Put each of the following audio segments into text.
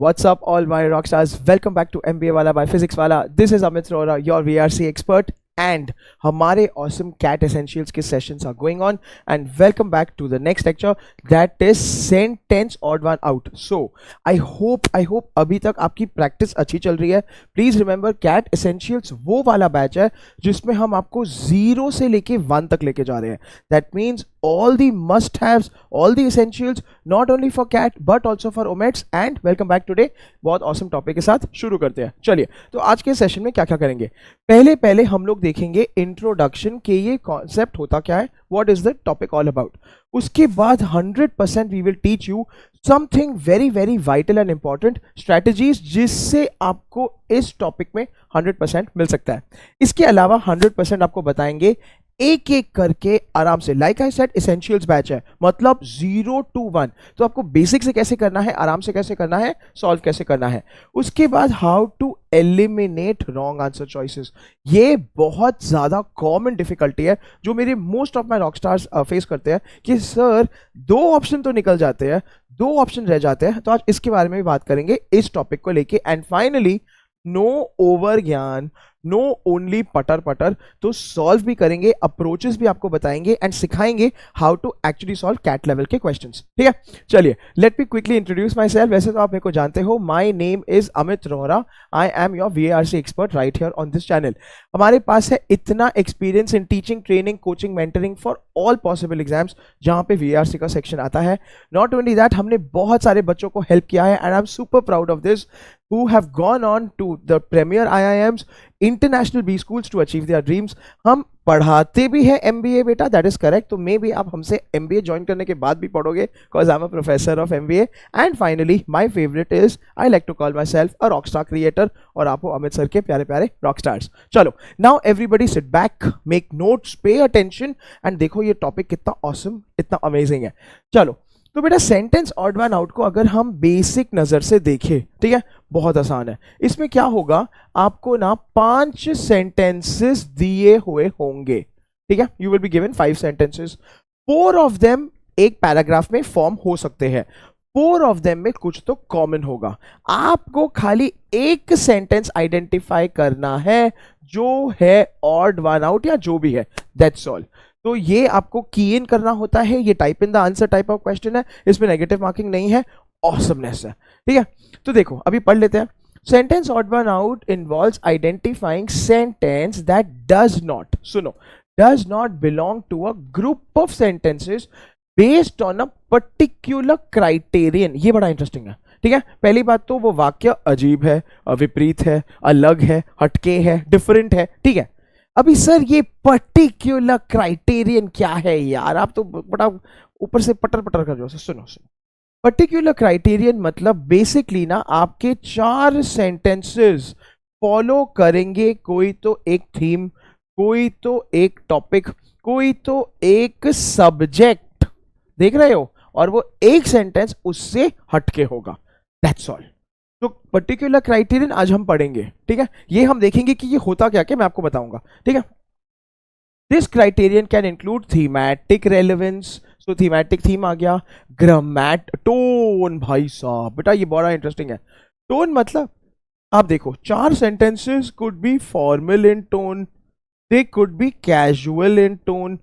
What's up, all my rock stars? Welcome back to MBA Wala by Physics Wala. This is Amit Rora, your VRC expert, and हमारे awesome cat essentials के sessions are going on. And welcome back to the next lecture, that is sentence odd one out. So I hope अभी तक आपकी practice अच्छी चल रही है. Please remember, cat essentials वो वाला बैच है जिसमें हम आपको 0 से लेके 1 तक लेके जा रहे हैं. That means all the must haves, all the essentials, not only for cat but also for omets. And welcome back today. बहुत awesome topic के साथ शुरू करते हैं. चलिए, तो आज के सेशन में क्या क्या करेंगे. पहले हम लोग देखेंगे इंट्रोडक्शन के ये कॉन्सेप्ट होता क्या है, what is the topic all about. उसके बाद 100% we will teach you something very very vital and important strategies जिससे आपको इस टॉपिक में 100% मिल सकता है. इसके अलावा 100% आपको बताएंगे एक एक करके आराम से. Like I said, essentials batch है, मतलब 0 to 1. तो आपको बेसिक से कैसे करना है, आराम से कैसे करना है, सॉल्व कैसे करना है. उसके बाद how to eliminate wrong answer choices. ये बहुत ज्यादा कॉमन डिफिकल्टी है जो मेरे most of my rock stars face करते हैं कि सर 2 ऑप्शन तो निकल जाते हैं, 2 ऑप्शन रह जाते हैं. तो आज इसके बारे में भी बात करेंगे इस टॉपिक को लेके. एंड फाइनली, नो ओवर ज्ञान, नो ओनली पटर पटर. तो सॉल्व भी करेंगे, अप्रोचेस भी आपको बताएंगे एंड सिखाएंगे how to actually solve CAT level के क्वेश्चंस. ठीक है, चलिए let me quickly introduce myself. वैसे तो आप मेरे को जानते हो, my name is Amit Rohra. I am your VARC expert right here on this channel. हमारे पास है इतना experience in teaching, training, coaching, mentoring for all possible exams जहां पे VARC का सेक्शन आता है. नॉट ओनली दैट, हमने बहुत सारे बच्चों को हेल्प किया है and I am super proud of this, who have gone on to the premier IIMs, international B schools to achieve their dreams. हम पढ़ाते भी हैं MBA बेटा, that is correct. तो मे बी आप हमसे MBA ज्वाइन करने के बाद भी पढ़ोगे, cause I'm a professor of MBA. And finally, my favorite is, I like to call myself a rockstar creator. और आप हो अमित सर के प्यारे प्यारे rockstars. चलो, now everybody sit back, make notes, pay attention, and देखो ये टॉपिक कितना awesome, इतना amazing है. चलो, तो बेटा सेंटेंस ऑड वन आउट को अगर हम बेसिक नजर से देखें, ठीक है, बहुत आसान है. इसमें क्या होगा, आपको ना 5 सेंटेंसेस दिए हुए होंगे. ठीक है, you will be given 5 sentences. 4 of them एक पैराग्राफ में फॉर्म हो सकते हैं. 4 ऑफ देम में कुछ तो कॉमन होगा. आपको खाली एक सेंटेंस आइडेंटिफाई करना है जो है ऑड वन आउट या जो भी है, दैट्स ऑल. तो ये आपको की इन करना होता है. ये type in the answer type of question है, इसमें नेगेटिव मार्किंग नहीं है. ऑसमनेस है. ठीक है, तो देखो अभी पढ़ लेते हैं. Sentence odd one out involves identifying sentence that does not, सुनो, does not belong to a group of sentences based on a particular criterion. ये बड़ा इंटरेस्टिंग है. ठीक है, पहली बात तो वो वाक्य अजीब है, विपरीत है, अलग है, हटके है, डिफरेंट है. ठीक है, अभी सर ये पर्टिकुलर क्राइटेरियन क्या है यार, आप तो बड़ा ऊपर से पटर पटर कर रहे हो. सुनो, पर्टिकुलर क्राइटेरियन मतलब बेसिकली ना आपके 4 सेंटेंसेस फॉलो करेंगे कोई तो एक थीम, कोई तो एक टॉपिक, कोई तो एक सब्जेक्ट, देख रहे हो, और वो एक सेंटेंस उससे हटके होगा. That's all. तो पर्टिकुलर क्राइटेरियन आज हम पढ़ेंगे. ठीक है, ये हम देखेंगे कि ये होता क्या क्या, मैं आपको बताऊंगा. ठीक है, this criterion can include thematic relevance. So thematic, theme आ गया. टोन, भाई साहब बेटा ये बड़ा इंटरेस्टिंग है. टोन मतलब आप देखो, 4 sentences could be formal in tone, they could be casual in tone,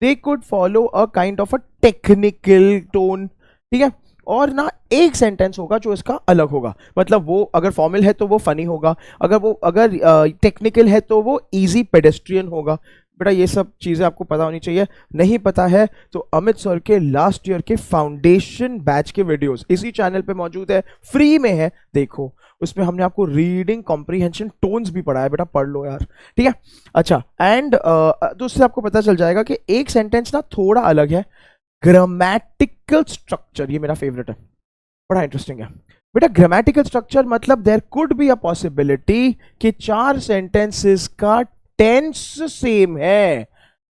they could follow a kind of a technical tone. ठीक है, और ना एक सेंटेंस होगा जो इसका अलग होगा. मतलब वो अगर फॉर्मल है तो वो फनी होगा, अगर टेक्निकल है तो वो इजी पेडेस्ट्रियन होगा. बेटा ये सब चीज़ें आपको पता होनी चाहिए. नहीं पता है तो अमित सर के लास्ट ईयर के फाउंडेशन बैच के वीडियोस इसी चैनल पे मौजूद है, फ्री में है, देखो. उसमें हमने आपको रीडिंग कॉम्प्रीहेंशन टोन्स भी पढ़ा है, बेटा पढ़ लो यार. ठीक है, अच्छा, एंड तो उससे आपको पता चल जाएगा कि एक सेंटेंस ना थोड़ा अलग है. ग्रामेटिकल स्ट्रक्चर, ये मेरा फेवरेट है, बड़ा इंटरेस्टिंग है. बेटा ग्रामेटिकल स्ट्रक्चर मतलब there could be a possibility कि 4 सेंटेंसेस का टेंस सेम है.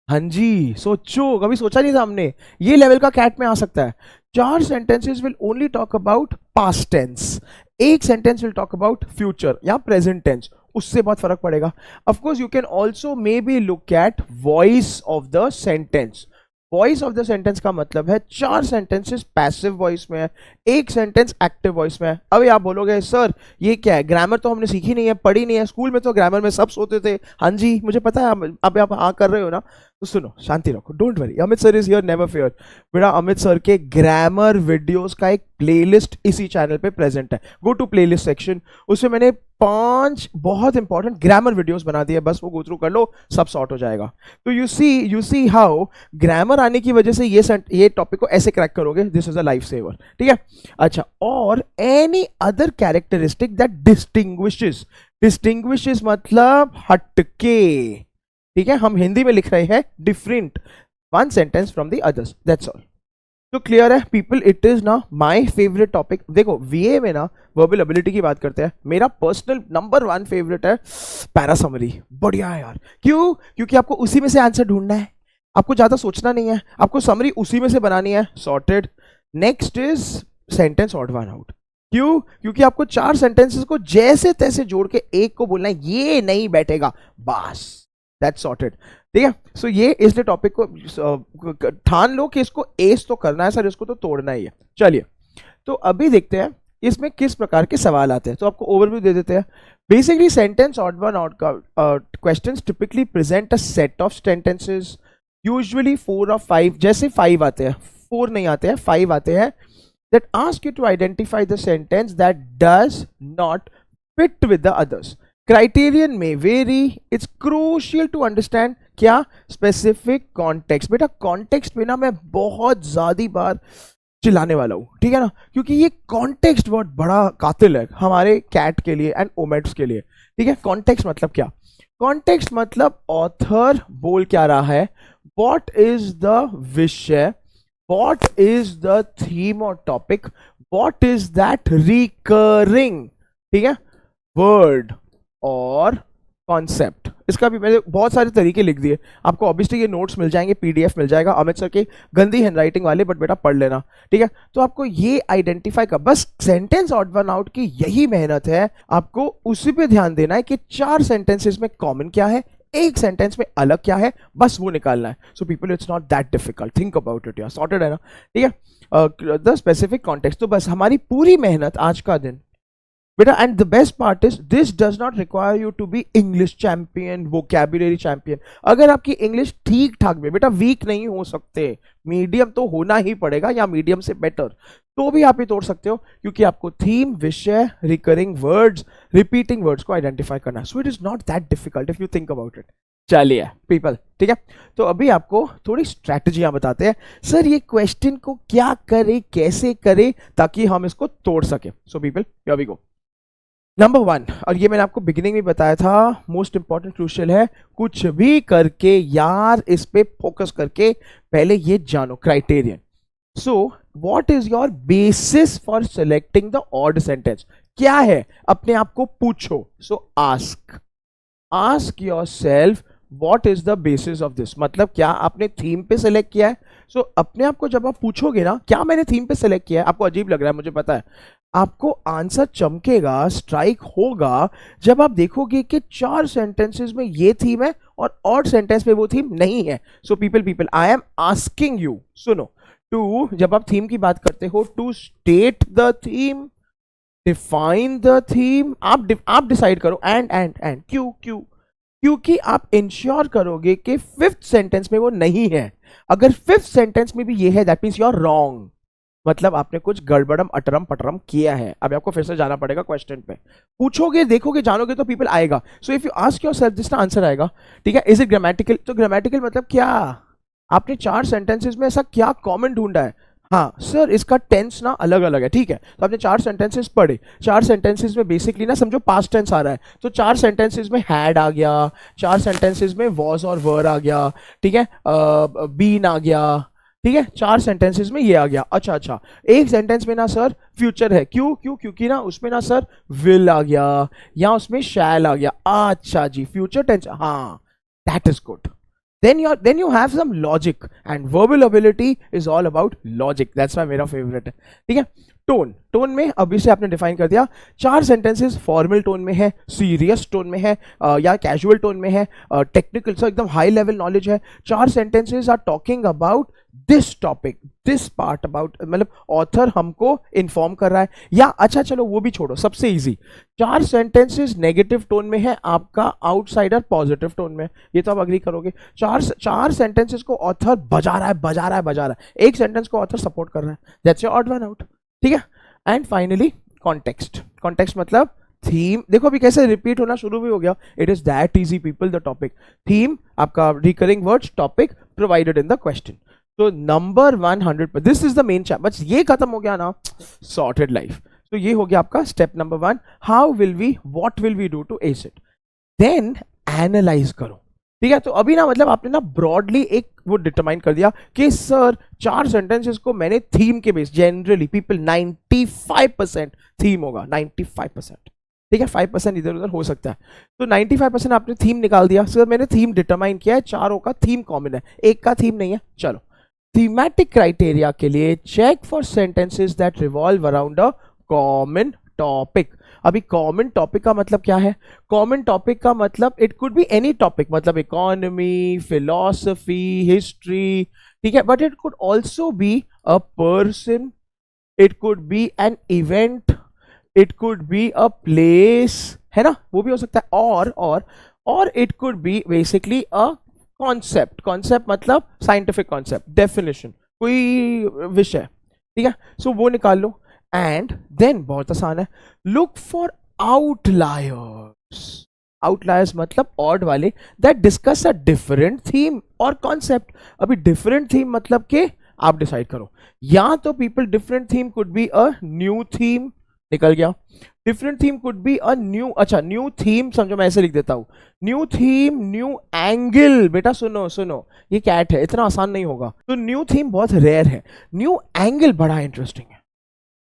हाँ जी, सोचो, कभी सोचा नहीं था हमने, ये लेवल का कैट में आ सकता है. 4 sentences will only talk about past tense, एक sentence will talk about future या प्रेजेंट टेंस. उससे बहुत फर्क पड़ेगा. Of course you can also maybe look at voice of the sentence. Voice of the sentence का मतलब है 4 sentences passive voice में है, 1 सेंटेंस एक्टिव वॉइस में है। अभी आप बोलोगे सर ये क्या है, ग्रामर तो हमने सीखी नहीं है, पढ़ी नहीं है, स्कूल में तो ग्रामर में सब सोते थे। हाँ जी मुझे पता है, अब आप हाँ कर रहे हो ना, तो सुनो शांति रखो, don't worry, Amit sir is here, never fear. बेटा अमित सर के ग्रामर वीडियोस का एक प्लेलिस्ट इसी चैनल पे प्रेजेंट है, गो टू प्लेलिस्ट सेक्शन, उसमें मैंने 5 बहुत इंपॉर्टेंट ग्रामर वीडियोस बना दिए, बस वो गो थ्रू कर लो, सब सॉर्ट हो जाएगा। तो यू सी हाउ ग्रामर आने की वजह से ये टॉपिक को ऐसे क्रैक करोगे, this is a life saver, ठीक है। अच्छा, और any other characteristic that distinguishes मतलब हटके, ठीक है, हम हिंदी में लिख रहे हैं different one sentence from the others, that's all. तो क्लियर है पीपल, इट इज ना माय फेवरेट टॉपिक। देखो वीए में ना वर्बल एबिलिटी की बात करते हैं, मेरा पर्सनल नंबर 1 फेवरेट है पैरा समरी, बढ़िया है यार। क्यों? क्योंकि आपको उसी में से आंसर ढूंढना है, आपको ज्यादा सोचना नहीं है, आपको समरी उसी में से बनानी है, sorted. Next is sentence odd one out. क्यों? क्योंकि आपको 4 सेंटेंसेस को जैसे तैसे जोड़ के एक को बोलना है, ये नहीं बैठेगा, बस दैट्स सॉर्टेड, ठीक है। सो ये इसलिए टॉपिक को ठान लो कि इसको एस तो करना है सर, इसको तो तोड़ना ही है। चलिए, तो अभी देखते हैं इसमें किस प्रकार के सवाल आते हैं, तो आपको ओवरव्यू दे देते हैं। Basically sentence odd one out का questions typically present a set of sentences, usually 4 और 5, जैसे 5 आते हैं, 4 नहीं आते हैं, 5 आते हैं, that ask you to identify the sentence that does not fit with the others. Criterion may vary. It's crucial to understand क्या specific context। बेटा context में ना मैं बहुत ज़्यादा बार चिल्लाने वाला हूँ, ठीक है ना, क्योंकि ये context बहुत बड़ा कातिल है हमारे कैट के लिए एंड ओमेट्स के लिए, ठीक है। context मतलब क्या? context मतलब ऑथर बोल क्या रहा है, what is the विषय, what is the theme or topic, what is that recurring, ठीक है, word और concept। इसका भी मैंने बहुत सारे तरीके लिख दिए, आपको ऑब्वियसली ये नोट्स मिल जाएंगे, पीडीएफ मिल जाएगा, अमित सर की गंदी हैंडराइटिंग वाले, बट बेटा पढ़ लेना, ठीक है। तो आपको ये आइडेंटिफाई कर, बस सेंटेंस ऑड वन आउट की यही मेहनत है, आपको उसी पे ध्यान देना है कि 4 सेंटेंसेस में कॉमन क्या है, एक सेंटेंस में अलग क्या है, बस वो निकालना है। So people it's not that difficult, think about it यार, सॉर्टेड है ना, ठीक है। द स्पेसिफिक कॉन्टेक्स्ट, तो बस हमारी पूरी मेहनत आज का दिन बेटा, and the best part is this does not require you to be English champion, vocabulary champion. अगर आपकी इंग्लिश ठीक ठाक भी, बेटा वीक नहीं हो सकते, मीडियम तो होना ही पड़ेगा या मीडियम से बेटर, तो भी आप ये तोड़ सकते हो, क्योंकि आपको थीम, विषय, रिकरिंग वर्ड्स, रिपीटिंग वर्ड्स को आइडेंटिफाई करना है। So it is not that difficult if you think about it. चलिए पीपल, ठीक है, तो अभी आपको थोड़ी स्ट्रैटेजियां बताते हैं, सर ये क्वेश्चन को क्या करे, कैसे करे, ताकि हम इसको तोड़ सके। So people, here we go. Number 1, और ये मैंने आपको बिगिनिंग में बताया था, मोस्ट इंपॉर्टेंट क्रूशियल है, कुछ भी करके यार इस पे फोकस करके पहले ये जानो criterion. So what is your basis for selecting the odd sentence, क्या है, अपने आप को पूछो। सो ask yourself what is the basis of this, मतलब क्या आपने थीम पे सेलेक्ट किया है। सो अपने आप को जब आप पूछोगे ना, क्या मैंने थीम पे सेलेक्ट किया है, आपको अजीब लग रहा है मुझे पता है, आपको आंसर चमकेगा, स्ट्राइक होगा, जब आप देखोगे कि 4 सेंटेंसेस में ये थीम है और ऑड सेंटेंस में वो थीम नहीं है। So people I am asking you, सुनो, टू, जब आप थीम की बात करते हो, to state the theme, define the theme, आप डिसाइड करो, एंड क्यों, क्योंकि आप इंश्योर करोगे कि 5th सेंटेंस में वो नहीं है। अगर 5th सेंटेंस में भी ये है, that means you are wrong, मतलब आपने कुछ गड़बड़म अटरम पटरम किया है। अब आपको फिर से जाना पड़ेगा क्वेश्चन पे, पूछोगे, देखोगे, जानोगे तो पीपल आएगा। So if you ask yourself this, answer आएगा, ठीक है। इज इट ग्रामेटिकल, तो ग्रामेटिकल मतलब क्या, आपने 4 सेंटेंसेस में ऐसा क्या कॉमन ढूंढा है। हाँ सर इसका टेंस ना अलग अलग है, ठीक है, तो आपने 4 सेंटेंसेस पढ़े, 4 सेंटेंसेस में बेसिकली ना समझो पास्ट टेंस आ रहा है, तो 4 सेंटेंसेस में हैड आ गया, 4 सेंटेंसेस में वॉज और वर आ गया, ठीक है, बीन आ गया, ठीक है, 4 सेंटेंसेस में ये आ गया। अच्छा, एक सेंटेंस में ना सर फ्यूचर है, क्योंकि ना उसमें ना सर विल आ गया या उसमें शैल आ गया। अच्छा जी, फ्यूचर टेंस, हाँ, that is good, then you have some logic, and verbal ability is all about logic, that's why मेरा favorite है, ठीक है। टोन, टोन में अभी से आपने डिफाइन कर दिया, 4 सेंटेंसेस फॉर्मल टोन में है, सीरियस टोन में है, या कैजुअल टोन में है, टेक्निकल, सो एकदम हाई लेवल नॉलेज है। 4 sentences are talking about this topic, this part about, मतलब ऑथर हमको इन्फॉर्म कर रहा है। या अच्छा चलो वो भी छोड़ो, सबसे इजी, 4 सेंटेंसेस नेगेटिव टोन में है, आपका आउटसाइडर पॉजिटिव टोन में, ये तो आप अग्री करोगे। चार सेंटेंसेस को ऑथर बजा रहा है, एक सेंटेंस को ऑथर सपोर्ट कर रहा है, that's your odd one out, ठीक है। एंड फाइनली कॉन्टेक्स्ट, कॉन्टेक्स्ट मतलब थीम, देखो अभी कैसे रिपीट होना शुरू भी हो गया, it is that easy people, the topic, theme, आपका recurring words, topic provided in the question. तो number 100, this is the main chapter, बस ये खत्म हो गया ना, सॉर्टेड लाइफ। तो ये हो गया आपका step number 1, how will we, what will we do to ace it. Then analyse करो, ठीक है। तो अभी ना मतलब आपने ना ब्रॉडली एक वो डिटरमाइन कर दिया कि सर 4 सेंटेंसेस को मैंने थीम के बेस, जनरली पीपल 95% थीम होगा, 95%, ठीक है, 5% इधर उधर हो सकता है। तो 95% आपने थीम निकाल दिया, सर मैंने थीम डिटरमाइन किया है, चारों का थीम कॉमन है, एक का थीम नहीं है। चलो थीमेटिक क्राइटेरिया के लिए check for sentences that revolve around a common topic. अभी कॉमन टॉपिक का मतलब क्या है? कॉमन टॉपिक का मतलब it could be any topic, मतलब इकोनॉमी, फिलॉसफी, हिस्ट्री, ठीक है, but it could also be a person, it could be an event, it could be a place, है ना, वो भी हो सकता है, और it could be basically a concept, concept मतलब साइंटिफिक कॉन्सेप्ट, डेफिनेशन, कोई विषय, ठीक है। सो वो निकाल लो। एंड देन बहुत आसान है, लुक फॉर आउटलायर्स, आउटलायर्स मतलब ऑड वाले, that discuss a different theme और कॉन्सेप्ट। अभी डिफरेंट थीम मतलब के आप डिसाइड करो, या तो people different theme could be a new theme, निकल गया, different theme could be a new, अच्छा न्यू थीम समझो, मैं ऐसे लिख देता हूं, न्यू थीम, न्यू एंगल, बेटा सुनो सुनो, ये कैट है, इतना आसान नहीं होगा, तो न्यू थीम बहुत रेयर है, न्यू एंगल बड़ा इंटरेस्टिंग है।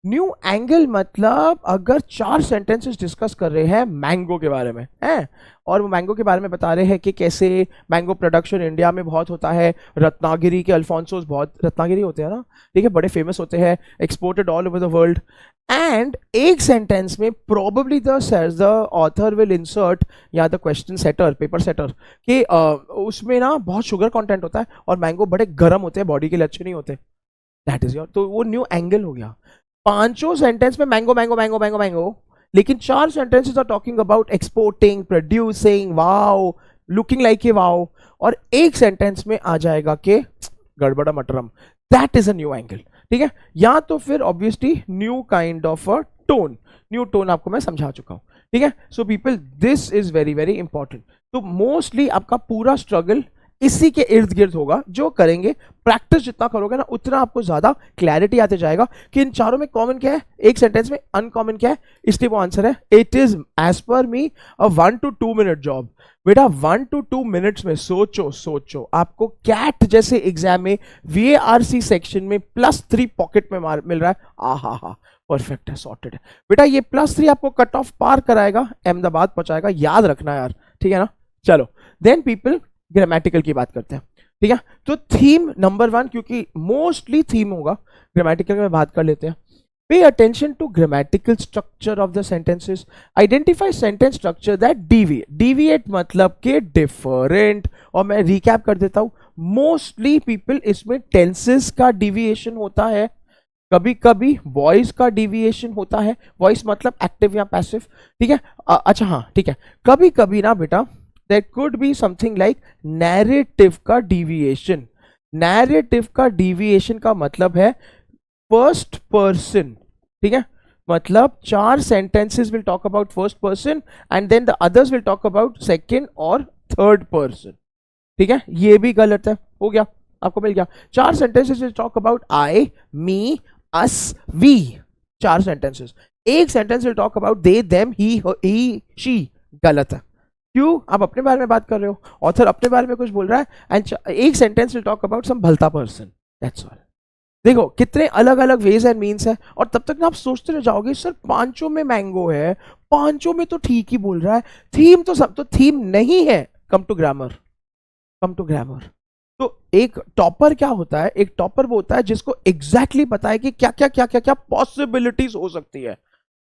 न्यू एंगल मतलब अगर 4 सेंटेंसेस डिस्कस कर रहे हैं मैंगो के बारे में हैं, और वो मैंगो के बारे में बता रहे हैं कि कैसे मैंगो प्रोडक्शन इंडिया में बहुत होता है, रत्नागिरी के अल्फोंसोस बहुत रत्नागिरी होते हैं ना, ठीक है, बड़े फेमस होते हैं, exported all over the world. And एक सेंटेंस में probably the author will insert, या the question setter, paper setter, कि उसमें ना बहुत शुगर कंटेंट होता है और मैंगो बड़े गर्म होते हैं, बॉडी के लिए अच्छे नहीं होते, दैट इज योर, तो वो न्यू एंगल हो गया। 5 सेंटेंस में mango mango mango mango mango, लेकिन 4 sentences are talking about exporting, producing, wow, looking like a wow, और एक सेंटेंस में आ जाएगा कि गड़बड़ा मटरम, that is a new angle, ठीक है। या तो फिर obviously new kind of a tone, new tone आपको मैं समझा चुका हूं, ठीक है। So people, this is very very important. तो मोस्टली आपका पूरा स्ट्रगल इसी के इर्द गिर्द होगा, जो करेंगे, प्रैक्टिस जितना करोगे ना उतना आपको ज्यादा क्लैरिटी आते जाएगा कि इन चारों में कॉमन क्या है, एक सेंटेंस में अनकॉमन क्या है, इसलिए वो आंसर है, it is as per me a 1 to 2 minute job. बेटा 1 to 2 मिनट्स में सोचो आपको कैट जैसे एग्जाम में VARC सेक्शन में +3 पॉकेट में मिल रहा है, हा परफेक्ट है, सॉर्टेड है बेटा। ये +3 आपको कट ऑफ पार कराएगा, अहमदाबाद पहुंचाएगा, याद रखना यार, ठीक है ना। चलो देन पीपल, ग्रामेटिकल की बात करते हैं, ठीक है। तो थीम नंबर 1, क्योंकि मोस्टली थीम होगा, ग्रामेटिकल में बात कर लेते हैं। Pay attention to grammatical structure of the sentences, identify sentence structure that deviate मतलब के डिफरेंट, और मैं रिकैप कर देता हूं, मोस्टली पीपल इसमें टेंसेस का डिविएशन होता है, कभी कभी वॉइस का डिविएशन होता है, वॉइस मतलब एक्टिव या पैसिव, ठीक है। अच्छा हाँ ठीक है, कभी कभी ना बेटा there could be something like narrative का deviation, narrative का deviation का मतलब है first person, ठीक है, मतलब 4 sentences will talk about first person and then the others will talk about second और third person, ठीक है, ये भी गलत है, हो गया, आपको मिल गया। 4 sentences will talk about I, me, us, we, 4 sentences, एक sentence will talk about they, them, he, she, गलत है। क्यों? आप अपने बारे में बात कर रहे हो, ऑथर अपने बारे में कुछ बोल रहा है, एंड एक sentence will talk about some भलता पर्सन, दैट्स ऑल। देखो कितने अलग अलग वेज एंड मीन्स है, और तब तक ना आप सोचते रह जाओगे सर 5 में मैंगो है, 5 में तो ठीक ही बोल रहा है, थीम तो सब तो थीम नहीं है, come to grammar, come to grammar. तो एक टॉपर क्या होता है, एक टॉपर वो होता है जिसको एग्जैक्टली पता है कि क्या क्या क्या क्या क्या पॉसिबिलिटीज हो सकती है,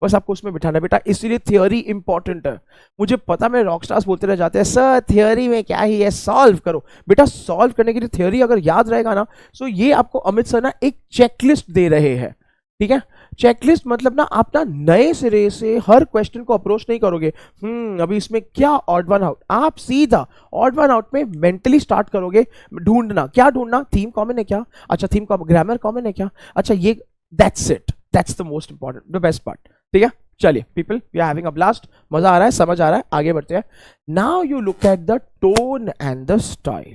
बस आपको उसमें बिठाना बेटा। इसीलिए थियोरी इंपॉर्टेंट है। मुझे पता, मैं रॉक स्टार्स बोलते रह जाते हैं सर थियोरी में क्या ही है, सॉल्व करो बेटा। सॉल्व करने के लिए थियोरी अगर याद रहेगा ना, सो ये आपको अमित सर ना एक चेकलिस्ट दे रहे हैं, ठीक है। चेकलिस्ट मतलब ना आप ना नए सिरे से हर क्वेश्चन को अप्रोच नहीं करोगे, अभी इसमें क्या ऑड वन आउट, आप सीधा ऑड वन आउट में मेंटली स्टार्ट करोगे ढूंढना। क्या ढूंढना? थीम कॉमन है क्या, अच्छा थीम कॉमन, ग्रामर कॉमन है क्या, अच्छा ये, that's it, that's the most important, the best part, ठीक है। चलिए people, we are having a blast, मजा आ रहा है, समझ आ रहा है, आगे बढ़ते हैं। Now you look at the tone and the style.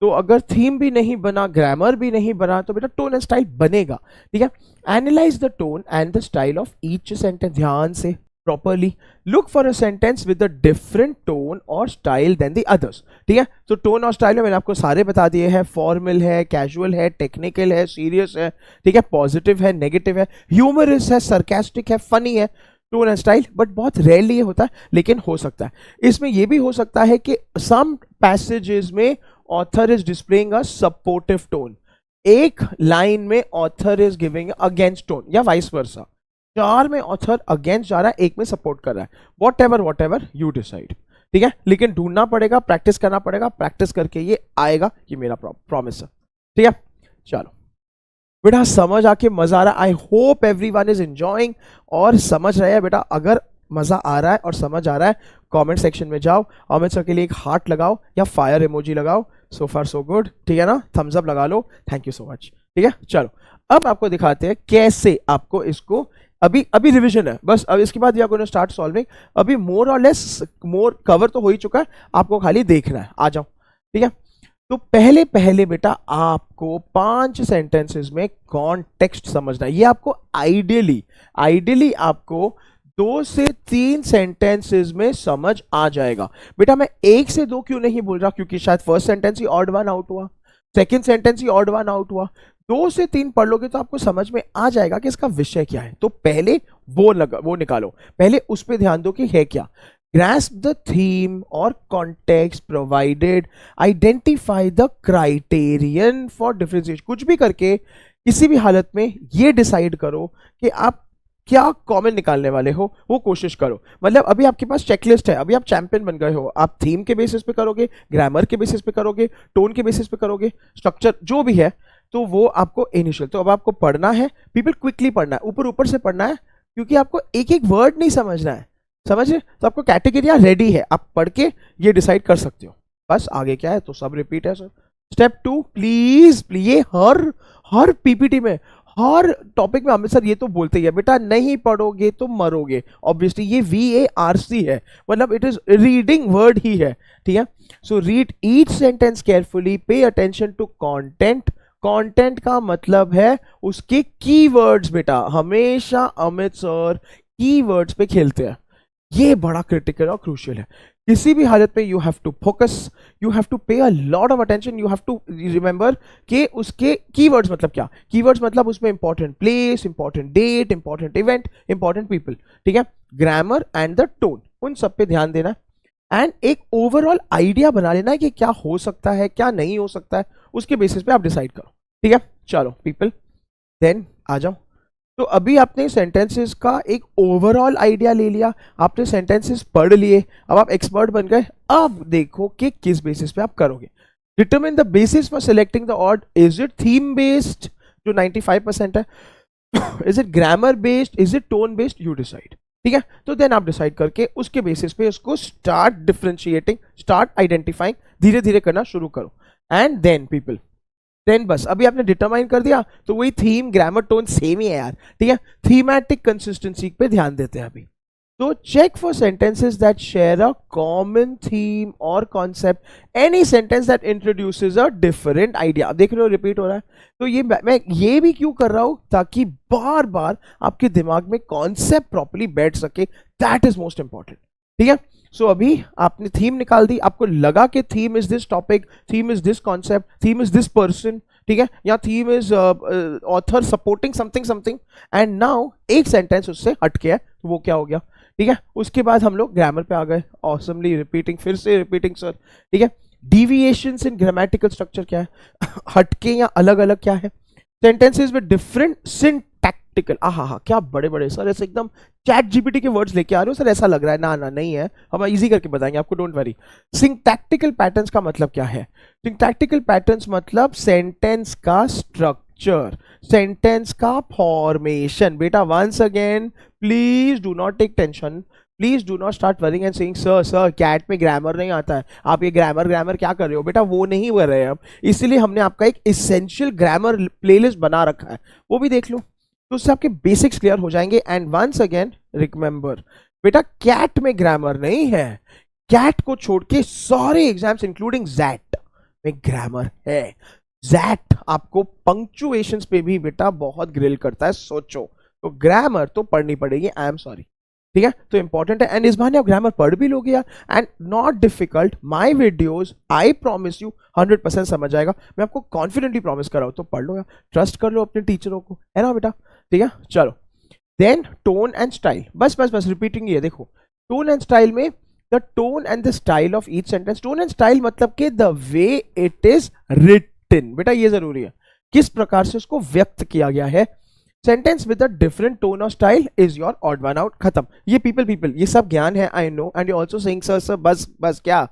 तो अगर थीम भी नहीं बना, ग्रामर भी नहीं बना, तो बेटा टोन एंड स्टाइल बनेगा, ठीक है। Analyse the tone and the style of each sentence, ध्यान से properly look for a sentence with a different tone और स्टाइल देन द अदर्स, ठीक है। तो टोन और स्टाइल में मैंने आपको सारे बता दिए हैं, फॉर्मल है, कैजुअल है, टेक्निकल है, सीरियस है, ठीक है, पॉजिटिव है, नेगेटिव है, ह्यूमरस है, सरकास्टिक है, फनी है, टोन एंड स्टाइल। बट बहुत रेयरली ये होता है, लेकिन हो सकता है। इसमें ये भी हो सकता है कि सम पैसेजेस में author is displaying a supportive tone, एक लाइन में author is giving against tone, या वाइस वर्सा। चार में ऑथर अगेंस्ट जा रहा है, एक में सपोर्ट कर रहा है, वॉट एवर यू डिसाइड, ठीक है। लेकिन ढूंढना पड़ेगा, प्रैक्टिस करना पड़ेगा, प्रैक्टिस करके ये आएगा, ये मेरा प्रॉमिस है, ठीक है। चलो बेटा, समझ आके मजा आ रहा है, I hope everyone is enjoying और समझ रहे हैं बेटा। अगर मजा आ रहा है और समझ आ रहा है, कमेंट सेक्शन में जाओ, अमित सर के लिए एक हार्ट लगाओ या फायर इमोजी लगाओ, सो फार सो गुड, ठीक है ना, थम्स अप लगा लो, थैंक यू सो मच, ठीक है। चलो अब आपको दिखाते हैं कैसे आपको इसको, अभी रिवीजन है बस, अब इसके बाद we are going to start solving. अभी मोर और लेस मोर कवर तो हो ही चुका है, आपको खाली देखना है, आ जाओ, ठीक है। तो पहले पहले बेटा आपको 5 सेंटेंसेस में कॉन्टेक्स्ट समझना है। ये आपको आइडियली आपको 2 से 3 सेंटेंसेस में समझ आ जाएगा बेटा। मैं 1 से 2 क्यों नहीं बोल रहा, क्योंकि शायद फर्स्ट सेंटेंस ही ऑड वन आउट हुआ, सेकंड सेंटेंस ही ऑड वन आउट हुआ, 2 से 3 पढ़ लोगे तो आपको समझ में आ जाएगा कि इसका विषय क्या है। तो पहले वो निकालो, पहले उस पर ध्यान दो कि है क्या। grasp the theme or context provided, identify the criterion for differentiation। कुछ भी करके किसी भी हालत में ये डिसाइड करो कि आप क्या कॉमन निकालने वाले हो, वो कोशिश करो। मतलब अभी आपके पास चेकलिस्ट है, अभी आप चैंपियन बन गए हो, आप थीम के बेसिस पे करोगे, ग्रामर के बेसिस पे करोगे, टोन के बेसिस पे करोगे, स्ट्रक्चर जो भी है, तो वो आपको इनिशियल, तो अब आपको पढ़ना है पीपल, क्विकली पढ़ना है, ऊपर ऊपर से पढ़ना है, क्योंकि आपको एक एक वर्ड नहीं समझना है, समझ रहे? तो आपको कैटेगरिया रेडी है, आप पढ़ के ये डिसाइड कर सकते हो। बस आगे क्या है तो सब रिपीट है सर। स्टेप 2 प्लीज, ये हर पीपीटी में, हर टॉपिक में अमित सर ये तो बोलते ही है बेटा, नहीं पढ़ोगे तो मरोगे। ऑब्वियसली ये VARC है, मतलब इट इज रीडिंग वर्ड ही है, ठीक है। So read each sentence carefully, pay attention to content. Content का मतलब है उसके कीवर्ड्स बेटा, हमेशा अमित सर कीवर्ड्स पे खेलते हैं, ये बड़ा क्रिटिकल और क्रूशियल है। किसी भी हालत में you have to focus, you have to pay a lot of attention, you have to remember कि उसके कीवर्ड्स मतलब क्या। कीवर्ड्स मतलब उसमें important place, important date, important event, important people, ठीक है। ग्रामर एंड द टोन, उन सब पे ध्यान देना एंड एक ओवरऑल आइडिया बना लेना है कि क्या हो सकता है, क्या नहीं हो सकता है, उसके बेसिस पे आप डिसाइड करो, ठीक है। चलो पीपल, देन आ जाओ। तो अभी आपने सेंटेंसेस का एक ओवरऑल आइडिया ले लिया, आपने सेंटेंसेस पढ़ लिए, अब आप एक्सपर्ट बन गए। अब देखो कि किस बेसिस पे आप करोगे। Determine the basis for selecting the odd, is it theme based जो 95% है, is it grammar based, is it tone based, you decide, ठीक है। तो देन आप डिसाइड करके उसके बेसिस पे उसको स्टार्ट डिफरेंशिएटिंग, स्टार्ट आइडेंटिफाइंग, धीरे धीरे करना शुरू करो। एंड देन पीपल, देन बस अभी आपने डिटरमाइन कर दिया, तो वही थीम, ग्रामर, टोन सेम ही है यार, ठीक है। थीमेटिक कंसिस्टेंसी पे ध्यान देते हैं अभी। तो check for sentences that share a common theme और concept, any sentence that introduces a different idea. देख रहे हो रिपीट हो रहा है, तो ये मैं ये भी क्यों कर रहा हूं, ताकि बार बार आपके दिमाग में कॉन्सेप्ट प्रॉपर्ली बैठ सके, दैट इज मोस्ट इंपॉर्टेंट, ठीक है। सो अभी आपने थीम निकाल दी, आपको लगा कि theme is this topic, theme is this concept, theme is this person, ठीक है, या theme is author supporting something something, and now एक सेंटेंस उससे हटके है, तो वो क्या हो गया, ठीक है। उसके बाद हम लोग ग्रामर पे आ गए, ऑसमली रिपीटिंग, फिर से रिपीटिंग सर, ठीक है। डिविएशंस इन ग्रामेटिकल स्ट्रक्चर क्या है? हटके या अलग अलग क्या है? सेंटेंसेस विद डिफरेंट सिंटैक्टिकल, आहा क्या बड़े बड़े सर, ऐसे एकदम चैट जीपीटी के वर्ड्स लेके आ रहे हो सर, ऐसा लग रहा है। ना ना नहीं है, हम इजी करके बताएंगे आपको, डोंट वरी। सिंटैक्टिकल पैटर्न्स का मतलब क्या है? सिंटैक्टिकल पैटर्न्स मतलब सेंटेंस का स्ट्रक्चर, सेंटेंस का फॉर्मेशन। बेटा once again please do not take tension, please do not start worrying and saying sir sir CAT में ग्रामर नहीं आता है, आप ये ग्रामर ग्रामर क्या कर रहे हो। बेटा वो नहीं कर रहे हैं हम, इसलिए हमने आपका एक इसेंशियल ग्रामर प्लेलिस्ट बना रखा है, वो भी देख लो, तो उससे आपके बेसिक्स क्लियर हो जाएंगे। एंड वंस अगेन रिमेंबर बेटा, कैट में ग्रामर नहीं है, कैट को छोड़ के सारे एग्जाम्स इंक्लूडिंग जैट में ग्रामर है। जैट आपको पंक्चुएशंस पे भी बेटा बहुत ग्रिल करता है, सोचो, तो ग्रामर तो पढ़नी पड़ेगी, आई एम सॉरी, ठीक है, तो इंपॉर्टेंट है। एंड इस बहाने आप ग्रामर पढ़ भी लोगे यार, and not difficult, my videos I promise you 100% समझ आएगा, मैं आपको कॉन्फिडेंटली प्रॉमिस कर रहा हूं, तो पढ़ लो यार, ट्रस्ट कर लो अपने टीचरों को, है ना बेटा, ठीक है। चलो देन टोन एंड स्टाइल, बस बस बस रिपीटिंग ये देखो, टोन एंड स्टाइल में the tone and the style of each sentence, tone and style मतलब कि the way it is written, बेटा ये जरूरी है, किस प्रकार से उसको व्यक्त किया गया है। Sentence with a different tone और style is your odd one out, खत्म। ये पीपल ये सब ज्ञान है, I know, and you also saying sir sir बस बस क्या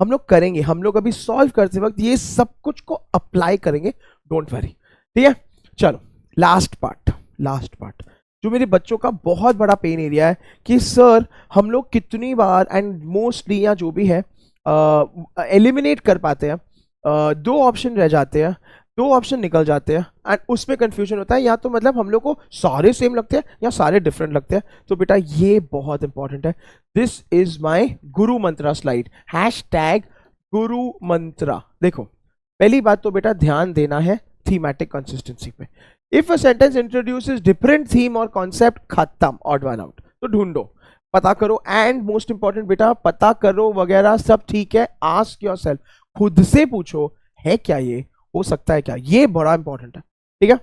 हम लोग करेंगे, हम लोग अभी सॉल्व करते वक्त ये सब कुछ को अप्लाई करेंगे, डोंट वरी, ठीक है। चलो लास्ट पार्ट जो मेरे बच्चों का बहुत बड़ा पेन एरिया है कि सर हम लोग कितनी बार एंड मोस्टली या जो भी है एलिमिनेट कर पाते हैं, दो ऑप्शन रह जाते हैं, दो ऑप्शन निकल जाते हैं, एंड उसमें कंफ्यूजन होता है, या तो मतलब हम लोग को सारे सेम लगते हैं या सारे डिफरेंट लगते हैं। तो बेटा ये बहुत इंपॉर्टेंट है, this is my Guru Mantra slide, hashtag गुरु मंत्रा। देखो पहली बात तो बेटा ध्यान देना है थीमेटिक कंसिस्टेंसी पे। If a sentence introduces different theme और कॉन्सेप्ट, खत्म, ऑड वन आउट। तो ढूंढो, पता करो, एंड मोस्ट इंपॉर्टेंट बेटा पता करो वगैरह सब ठीक है, आस्क योरसेल्फ, खुद से पूछो है क्या ये, हो सकता है क्या, ये बड़ा इंपॉर्टेंट है, ठीक है।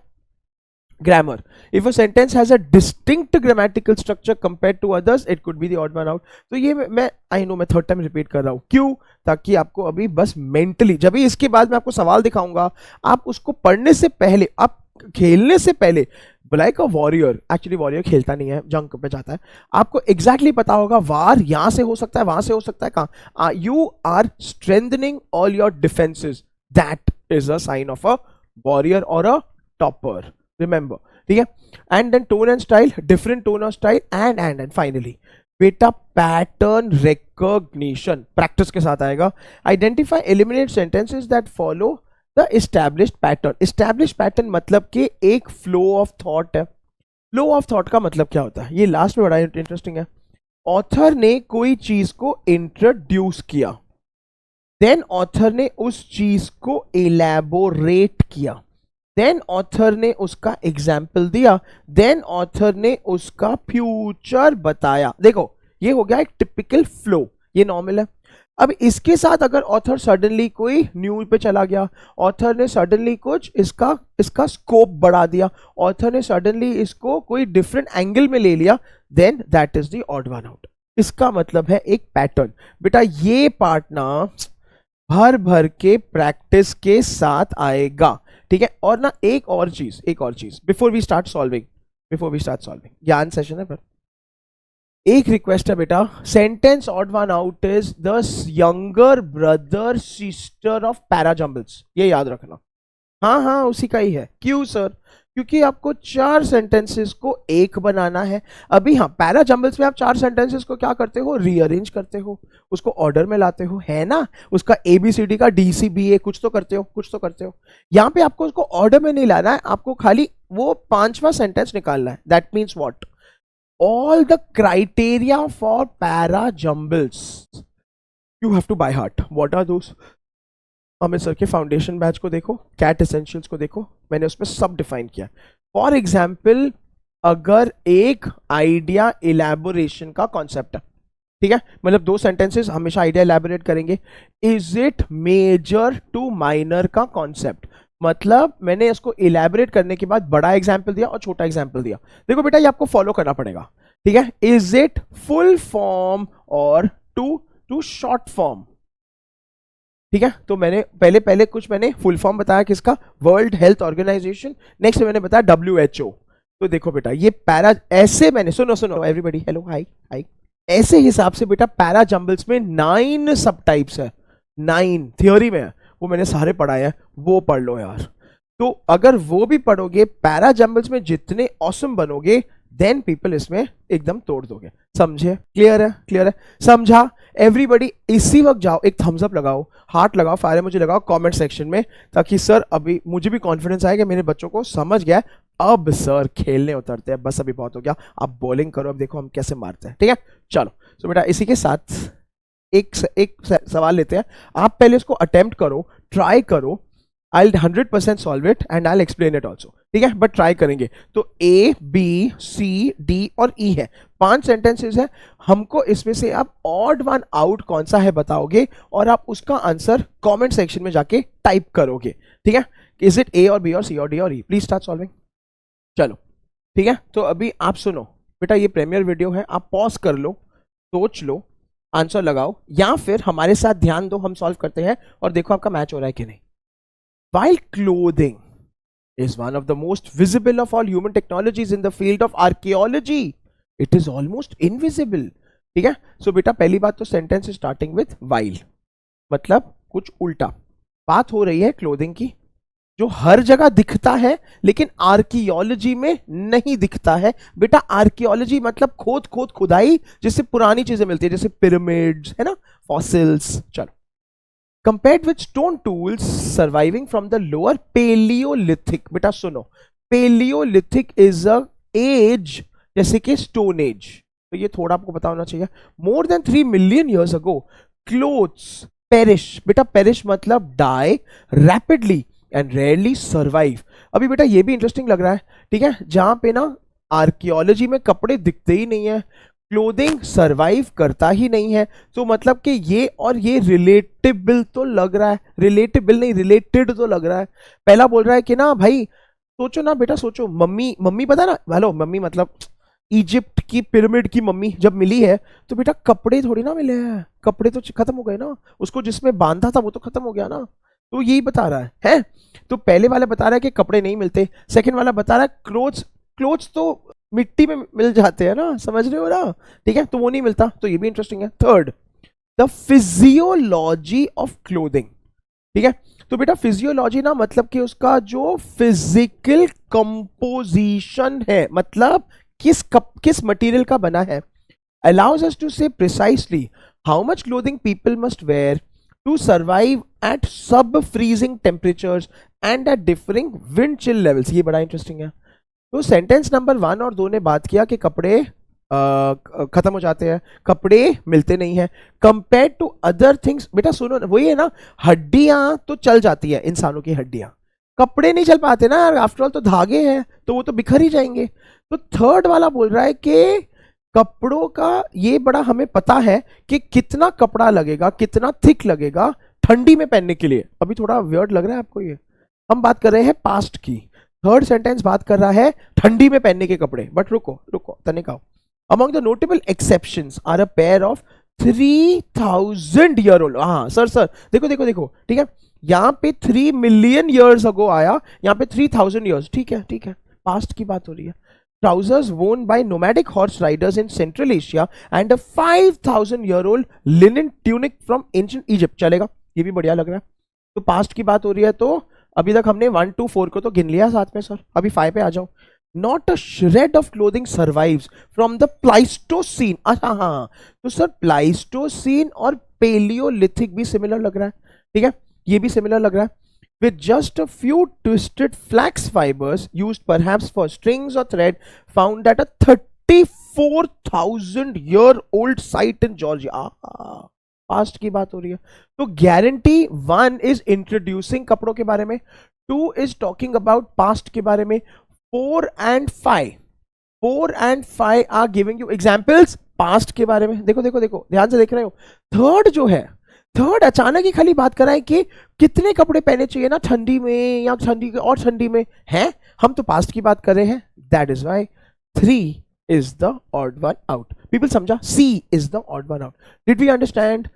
Grammar, if a sentence has a distinct grammatical structure compared to others, it could be the odd one out. तो ये मैं आई नो मैं थर्ड टाइम रिपीट कर रहा हूं, क्यों, ताकि आपको अभी बस मेंटली, जब भी इसके बाद मैं आपको सवाल दिखाऊंगा, आप उसको पढ़ने से पहले, आप खेलने से पहले, like a warrior, actually warrior खेलता नहीं है, जंग पे जाता है, आपको एग्जैक्टली पता होगा वार यहां से हो सकता है, वहां से हो सकता है, कहां, you are strengthening all your defences, that is a sign of a warrior और अ टॉपर, रिमेंबर, ठीक है। And then tone and style, different tone और स्टाइल, एंड फाइनली बेटा पैटर्न रिकॉग्निशन, प्रैक्टिस के साथ आएगा। Identify eliminate sentences that follow the established pattern. Established pattern मतलब कि एक फ्लो ऑफ थॉट है। फ्लो ऑफ थॉट का मतलब क्या होता है, ये लास्ट में बड़ा इंटरेस्टिंग है। ऑथर ने कोई चीज को इंट्रोड्यूस किया, देन ऑथर ने उस चीज को एलैबोरेट किया, देन ऑथर ने उसका एग्जाम्पल दिया, देन ऑथर ने उसका फ्यूचर बताया। देखो ये हो गया एक टिपिकल फ्लो, ये नॉर्मल है। अब इसके साथ अगर ऑथर सडनली कोई न्यू पे चला गया, ऑथर ने सडनली कुछ इसका स्कोप बढ़ा दिया, ऑथर ने सडनली इसको कोई डिफरेंट एंगल में ले लिया, then that is the odd one out. इसका मतलब है एक पैटर्न। बेटा ये पार्ट ना भर भर के प्रैक्टिस के साथ आएगा, ठीक है। और ना एक और चीज बिफोर वी स्टार्ट सॉल्विंग, ज्ञान सेशन है पर एक रिक्वेस्ट है बेटा, sentence odd one out is the younger brother sister of parajumbles, ये याद रखना। हाँ उसी का ही है। क्यों सर? क्योंकि आपको 4 सेंटेंसेस को एक बनाना है। अभी हाँ पैराजंबल्स में आप 4 सेंटेंसेस को क्या करते हो, रीअरेंज करते हो, उसको ऑर्डर में लाते हो, है ना, उसका ABCD का DCBA कुछ तो करते हो। यहाँ पे आपको उसको ऑर्डर में नहीं लाना है, आपको खाली वो 5वां सेंटेंस निकालना है। That means what, all the criteria for parajumbles you have to by heart. What are those? Amit sir के फाउंडेशन बैच को देखो, कैट एसेंशियल्स को देखो, मैंने उसमें सब डिफाइन किया। फॉर एग्जाम्पल अगर एक आइडिया इलेबोरेशन का कॉन्सेप्ट है, ठीक है, मतलब 2 सेंटेंसेस हमेशा आइडिया इलेबोरेट करेंगे। Is it major to minor का कॉन्सेप्ट, मतलब मैंने इसको इलेबोरेट करने के बाद बड़ा एग्जाम्पल दिया और छोटा एग्जाम्पल दिया। देखो बेटा ये आपको फॉलो करना पड़ेगा, ठीक है। इज इट फुल फॉर्म और टू शॉर्ट फॉर्म, ठीक है, तो मैंने पहले कुछ मैंने फुल फॉर्म बताया किसका, वर्ल्ड हेल्थ ऑर्गेनाइजेशन, नेक्स्ट मैंने बताया WHO। तो देखो बेटा ये पैरा, ऐसे मैंने, सुनो एवरीबॉडी, हेलो हाय हाय, ऐसे हिसाब से बेटा पैरा जंबल्स में 9 सब टाइप्स है, 9 थियोरी में है, वो मैंने सारे पढ़ाए हैं, वो पढ़ लो यार। तो अगर वो भी पढ़ोगे, पैरा जंबल्स में जितने ऑसम बनोगे, देन पीपल इसमें एकदम तोड़ दोगे। समझे? क्लियर है? क्लियर है? समझा? एवरीबॉडी इसी वक्त जाओ, एक थम्स अप लगाओ, हार्ट लगाओ, फायर मुझे लगाओ कमेंट सेक्शन में, ताकि सर अभी मुझे भी कॉन्फिडेंस आए कि मेरे बच्चों को समझ गया है, अब सर खेलने उतरते हैं, बस अभी बहुत हो गया, आप बॉलिंग करो, अब देखो हम कैसे मारते हैं। ठीक है, चलो। तो बेटा इसी के साथ एक सवाल लेते हैं, आप पहले इसको अटेम्प्ट करो, ट्राई करो, I'll 100% solve it and I'll explain it also, ठीक है, बट ट्राई करेंगे। तो A, B, C, D और E है, 5 सेंटेंसेस है, हमको इसमें से आप ऑड वन आउट कौन सा है बताओगे, और आप उसका आंसर कमेंट सेक्शन में जाके टाइप करोगे। ठीक है, इज इट A और B और C और D और E? Please start solving. चलो ठीक है, तो अभी आप सुनो बेटा, ये प्रीमियर वीडियो है, आप पॉज कर लो, सोच लो, आंसर लगाओ, या फिर हमारे साथ ध्यान दो, हम सॉल्व करते हैं और देखो आपका मैच हो रहा है कि नहीं। While clothing is one of the most visible of all human technologies in the field of archaeology, it is almost invisible. ठीक है, सो बेटा पहली बात तो सेंटेंस स्टार्टिंग विथ while, मतलब कुछ उल्टा बात हो रही है क्लोथिंग की, जो हर जगह दिखता है लेकिन आर्कियोलॉजी में नहीं दिखता है। बेटा आर्कियोलॉजी मतलब खोद खोद खुदाई, जिससे पुरानी चीजें मिलती है, जैसे पिरामिड्स है ना, फॉसिल्स। चलो, compared with stone tools surviving from the lower Paleolithic, बेटा सुनो, Paleolithic is a age जैसे कि स्टोन एज, तो ये थोड़ा आपको पता होना चाहिए। more than 3 million years ago clothes perish, बेटा perish मतलब die rapidly and rarely survive। अभी बेटा ये भी इंटरेस्टिंग लग रहा है, ठीक है, जहां पे ना आर्कियोलॉजी में कपड़े दिखते ही नहीं है, क्लोथिंग सरवाइव करता ही नहीं है, तो मतलब कि ये और ये रिलेटेबल तो लग रहा है, रिलेटेबल नहीं रिलेटेड तो लग रहा है। पहला बोल रहा है कि ना भाई सोचो ना बेटा, सोचो, मम्मी, मम्मी पता ना, हेलो मम्मी मतलब इजिप्ट की पिरामिड की मम्मी जब मिली है, तो बेटा कपड़े थोड़ी ना मिले हैं, कपड़े तो खत्म हो गए ना, उसको जिसमें बांधा था वो तो खत्म हो गया ना, तो यही बता रहा है? तो पहले वाला बता रहा है कि कपड़े नहीं मिलते, सेकंड वाला बता रहा है क्लोथ्स, क्लोथ्स तो मिट्टी में मिल जाते हैं ना, समझ रहे हो ना, ठीक है, तो वो नहीं मिलता, तो ये भी इंटरेस्टिंग है। Third, the physiology of clothing, ठीक है, तो बेटा फिजियोलॉजी ना मतलब कि उसका जो फिजिकल कंपोजिशन है, मतलब किस मटेरियल का बना है, allows us to say precisely how much clothing people must wear to survive at sub freezing temperatures and at differing wind chill levels। ये बड़ा इंटरेस्टिंग है। तो सेंटेंस नंबर 1 और 2 ने बात किया कि कपड़े खत्म हो जाते हैं, कपड़े मिलते नहीं है, कंपेयर टू अदर थिंग्स। बेटा सुनो, वही है ना, हड्डियां तो चल जाती है, इंसानों की हड्डियां, कपड़े नहीं चल पाते ना, आफ्टर ऑल तो धागे हैं, तो वो तो बिखर ही जाएंगे। तो थर्ड वाला बोल रहा है कि कपड़ों का ये बड़ा हमें पता है कि कितना कपड़ा लगेगा, कितना थिक लगेगा ठंडी में पहनने के लिए। अभी थोड़ा वियर्ड लग रहा है आपको ये, हम बात कर रहे हैं पास्ट की, थर्ड सेंटेंस बात कर रहा है ठंडी में पहनने के कपड़े, बट रुको रुको तनिक, among the notable exceptions are a pair of 3000 year old, हाँ सर देखो देखो देखो, ठीक है, यहाँ पे 3 million years ago आया, यहाँ पे 3000 years, ठीक है, पास्ट की बात हो रही है। Trousers worn by nomadic horse riders in Central Asia and a 5000 year old linen tunic from ancient Egypt, चलेगा, ये भी बढ़िया लग रहा है। तो पास्ट की बात हो रही है, तो अभी तक हमने 1 to 4 को तो गिन लिया साथ में सर, अभी 5 पे आ जाओ। Not a shred of clothing survives from the Pleistocene। अच्छा हाँ, तो सर प्लाइस्टोसीन और पेलियोलिथिक भी सिमिलर लग रहा है, ठीक है, ये भी सिमिलर लग रहा है। With just a few twisted flax fibers used perhaps for strings or thread found at a 34,000 year old site in Georgia। Past की बात हो रही है, तो गारंटी 1 इज इंट्रोड्यूसिंग कपड़ों के बारे में, 2 इज टॉकिंग अबाउट पास्ट के बारे में, 4 and 5 are giving you examples past के बारे में। देखो देखो देखो, ध्यान से देख रहे हो। थर्ड जो है, थर्ड अचानक ही खाली बात कर रहा है कि कितने कपड़े पहने चाहिए ना ठंडी में, या ठंडी और ठंडी में है, हम तो पास्ट की बात कर रहे हैं। That is why 3 is the odd one out। People समझा, C is the odd one out। Did we understand?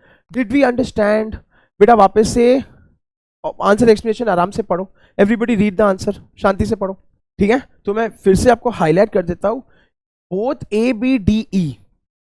बेटा वापस से आंसर एक्सप्लेनेशन आराम से पढ़ो, एवरीबडी रीड द आंसर, शांति से पढ़ो, ठीक है। तो मैं फिर से आपको हाईलाइट कर देता हूं, both A, B, D, E,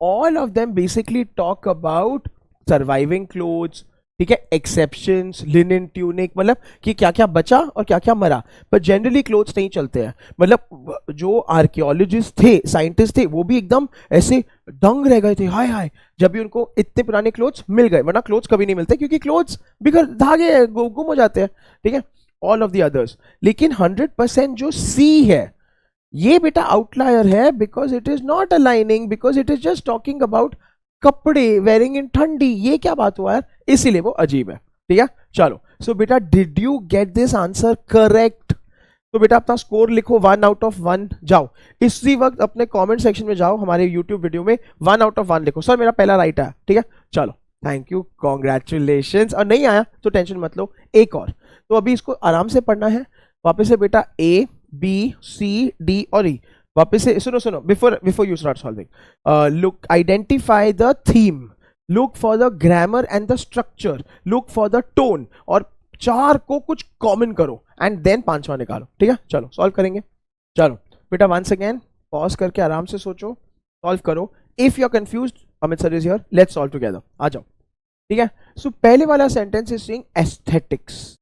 all of them basically talk about surviving clothes, ठीक है, एक्सेप्शंस, लिनन, ट्यूनिक, मतलब कि क्या क्या बचा और क्या क्या मरा, पर जनरली क्लोथ्स नहीं चलते हैं। मतलब जो आर्कियोलॉजिस्ट थे, साइंटिस्ट थे, वो भी एकदम ऐसे दंग रह गए थे, हाय हाय, जब भी उनको इतने पुराने क्लोथ्स मिल गए, वरना क्लोथ्स कभी नहीं मिलते क्योंकि क्लोथ्स बिगड़ धागे गुम हो जाते हैं, ठीक है, ऑल ऑफ द अदर्स। लेकिन 100% जो सी है ये बेटा आउटलायर है, because it is not aligning, because it is just talking about कपड़े वेयरिंग इन ठंडी। ये क्या बात हुआ यार, इसीलिए वो अजीब है, ठीक है। चलो, सो बेटा did you get this answer correct? तो बेटा अपना स्कोर लिखो 1 आउट ऑफ 1, जाओ इसी वक्त अपने कमेंट सेक्शन में जाओ, हमारे यूट्यूब वीडियो में 1 आउट ऑफ 1 लिखो, सर मेरा पहला राइट है, ठीक है। चलो थैंक यू, कॉन्ग्रेचुलेशन। और नहीं आया तो टेंशन मत लो, एक और। तो अभी इसको आराम से पढ़ना है, वापस से बेटा ए बी सी डी और ई, वापस से सुनो सुनो, before you start solving, look, identify the theme, look for the grammar and the structure, look for the tone, और 4 को कुछ कॉमन करो एंड देन 5वां निकालो, ठीक है। चलो सॉल्व करेंगे। चलो बेटा वंस अगेन पॉज करके आराम से सोचो, सॉल्व करो। If you are confused, Amit sir is here, let's solve together, आ जाओ, ठीक है। सो पहले वाला सेंटेंस इज सेइंग एस्थेटिक्स।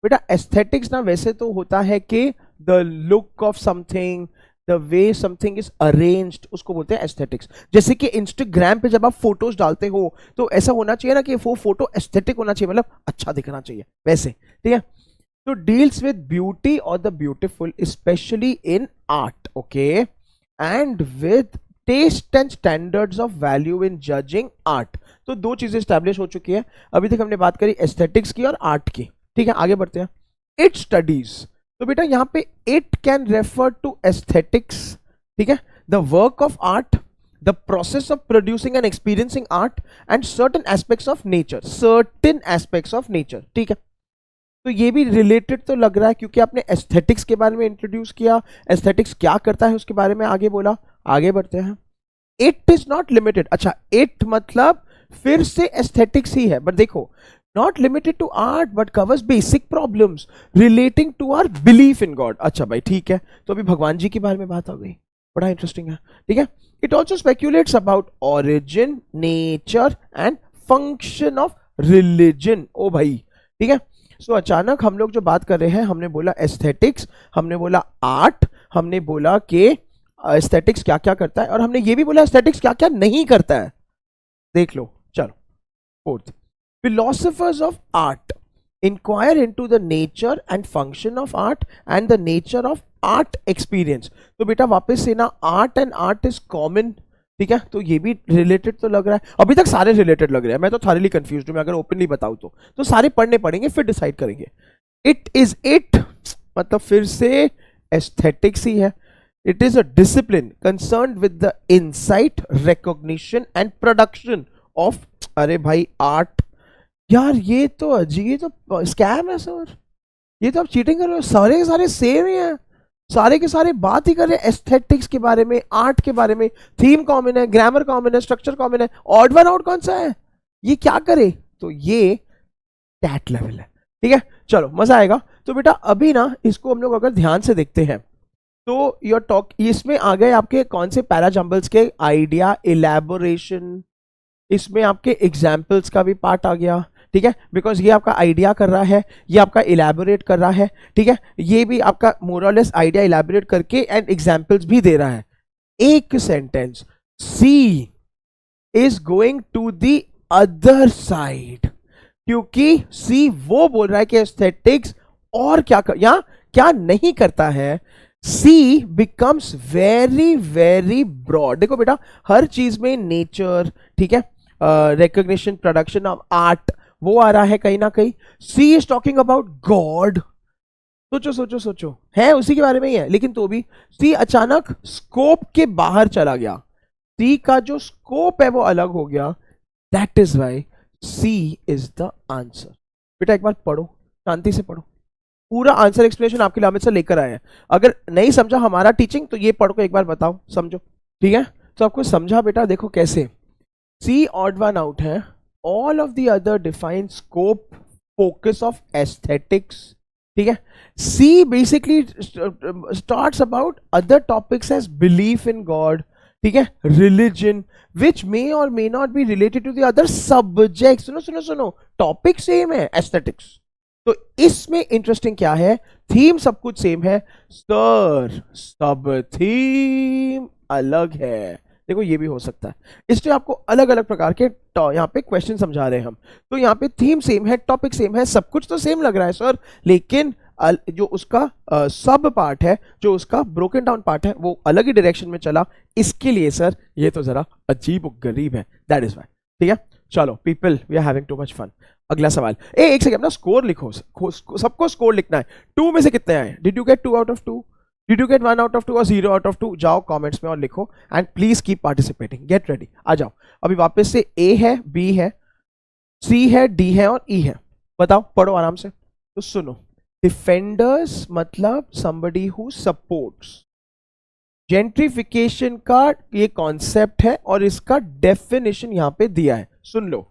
बेटा एस्थेटिक्स ना वैसे तो होता है कि the look of something, the way something is arranged, उसको बोलते हैं एस्थेटिक्स। जैसे कि इंस्टाग्राम पे जब आप फोटोज डालते हो तो ऐसा होना चाहिए ना कि वो फोटो एस्थेटिक होना चाहिए, मतलब अच्छा दिखना चाहिए, वैसे, ठीक है। तो डील्स विद ब्यूटी और the beautiful specially in art, okay, and with taste and standards of value in judging art. तो 2 चीजें स्टैब्लिश हो चुकी है। अभी तक हमने बात करी एस्थेटिक्स की और आर्ट की, ठीक है। आगे बढ़ते हैं। इट स्टडीज, तो बेटा यहां पे it can refer to aesthetics, ठीक है, the work of art, the process of producing and experiencing art and certain aspects of nature, certain aspects of nature, ठीक है। तो ये भी रिलेटेड तो लग रहा है क्योंकि आपने एस्थेटिक्स के बारे में इंट्रोड्यूस किया, एस्थेटिक्स क्या करता है उसके बारे में आगे बोला। आगे बढ़ते हैं। इट इज नॉट लिमिटेड, अच्छा इट मतलब फिर से एस्थेटिक्स ही है, बट देखो not limited to art but covers basic problems relating to our belief in God। अच्छा भाई ठीक है, तो अभी भगवान जी के बारे में बात आ गई, बड़ा इंटरेस्टिंग है, ठीक है। It also speculates about origin, nature and function of religion। ओ भाई ठीक है। सो अचानक हम लोग जो बात कर रहे हैं, हमने बोला एस्थेटिक्स, हमने बोला आर्ट, हमने बोला कि एस्थेटिक्स क्या क्या करता है, और हमने ये भी बोला एस्थेटिक्स क्या क्या नहीं करता है। देख लो, चलो fourth, philosophers of art inquire into the nature and function of art and the nature of art experience। तो बेटा वापस से ना art and art is common, ठीक है, तो ये भी रिलेटेड तो लग रहा है। अभी तक सारे रिलेटेड लग रहे हैं, मैं तो थारली कंफ्यूज्ड हूं, मैं अगर ओपनली बताऊं तो सारे पढ़ने पड़ेंगे फिर डिसाइड करेंगे। इट इज इट मतलब फिर से एस्थेटिक्स ही है। It is a discipline concerned with the insight, recognition and production of, अरे भाई आर्ट, यार ये तो अजीब, ये तो स्कैम है सर, ये तो आप चीटिंग कर रहे हो। सारे के सारे सेम ही हैं, सारे के सारे बात ही कर रहे हैं एस्थेटिक्स के बारे में, आर्ट के बारे में, थीम कॉमन है, ग्रामर कॉमन है, स्ट्रक्चर कॉमन है, ऑड वन आउट कौन सा है, ये क्या करे। तो ये टैट लेवल है, ठीक है। चलो मजा आएगा। तो बेटा अभी ना इसको हम लोग अगर ध्यान से देखते हैं तो योर टॉक, इसमें आ गए आपके कौन से पैराजम्बल्स के आइडिया, इलेबोरेशन, इसमें आपके एग्जाम्पल्स का भी पार्ट आ गया, ठीक है, बिकॉज ये आपका आइडिया कर रहा है, ये आपका इलेबोरेट कर रहा है, ठीक है, ये भी आपका मोरलेस आइडिया इलेबोरेट करके एंड एग्जाम्पल्स भी दे रहा है। एक sentence, C is going to the other side, क्योंकि सी वो बोल रहा है कि एस्थेटिक्स और क्या या क्या नहीं करता है। सी बिकम्स वेरी वेरी ब्रॉड। देखो बेटा हर चीज में नेचर, ठीक है, रिकॉग्निशन, प्रोडक्शन ऑफ आर्ट, वो आ रहा है कहीं ना कहीं। सी इज टॉकिंग अबाउट गॉड, सोचो सोचो सोचो, है उसी के बारे में ही है, लेकिन तो भी सी अचानक स्कोप के बाहर चला गया, सी का जो स्कोप है वो अलग हो गया। That is why C is the answer. बेटा एक बार पढ़ो, शांति से पढ़ो, पूरा आंसर एक्सप्लेनेशन आपके लिए अमित से लेकर आए हैं। अगर नहीं समझा हमारा टीचिंग तो ये पढ़ को एक बार बताओ, समझो, ठीक है। तो आपको समझा बेटा, देखो कैसे सी ऑड वन आउट है all of the other define scope focus of aesthetics, ठीक है. C basically starts about other topics as belief in God, ठीक है, रिलीजन विच मे और may not be related to the other subject. सुनो सुनो सुनो, topic same है aesthetics, तो इसमें इंटरेस्टिंग क्या है, थीम सब कुछ सेम है सर, सब थीम अलग है. देखो ये भी हो सकता है, इसलिए आपको अलग अलग प्रकार के यहाँ पे क्वेश्चन समझा रहे हैं हम. तो यहाँ पे थीम सेम है, टॉपिक सेम है, सब कुछ तो सेम लग रहा है सर, लेकिन जो उसका सब पार्ट है, जो उसका ब्रोकन डाउन पार्ट है, वो अलग ही डायरेक्शन में चला. इसके लिए सर ये तो जरा अजीब और गरीब है, दैट इज वाई. ठीक है, चलो people we are having too much fun. अगला सवाल, एक सेकंड अपना स्कोर लिखो, सबको स्कोर लिखना है. 2 में से कितने आए? Did you gate 2 out of 2? Did you gate 1 out of 2 और 0 आउट ऑफ 2? जाओ कमेंट्स में और लिखो and please keep participating. Get ready, आ जाओ. अभी वापस से ए है, बी है, सी है, डी है और ई है. बताओ, पढ़ो आराम से. तो सुनो, डिफेंडर्स मतलब somebody who supports. जेंट्रिफिकेशन का ये कॉन्सेप्ट है और इसका डेफिनेशन यहां पे दिया है, सुन लो.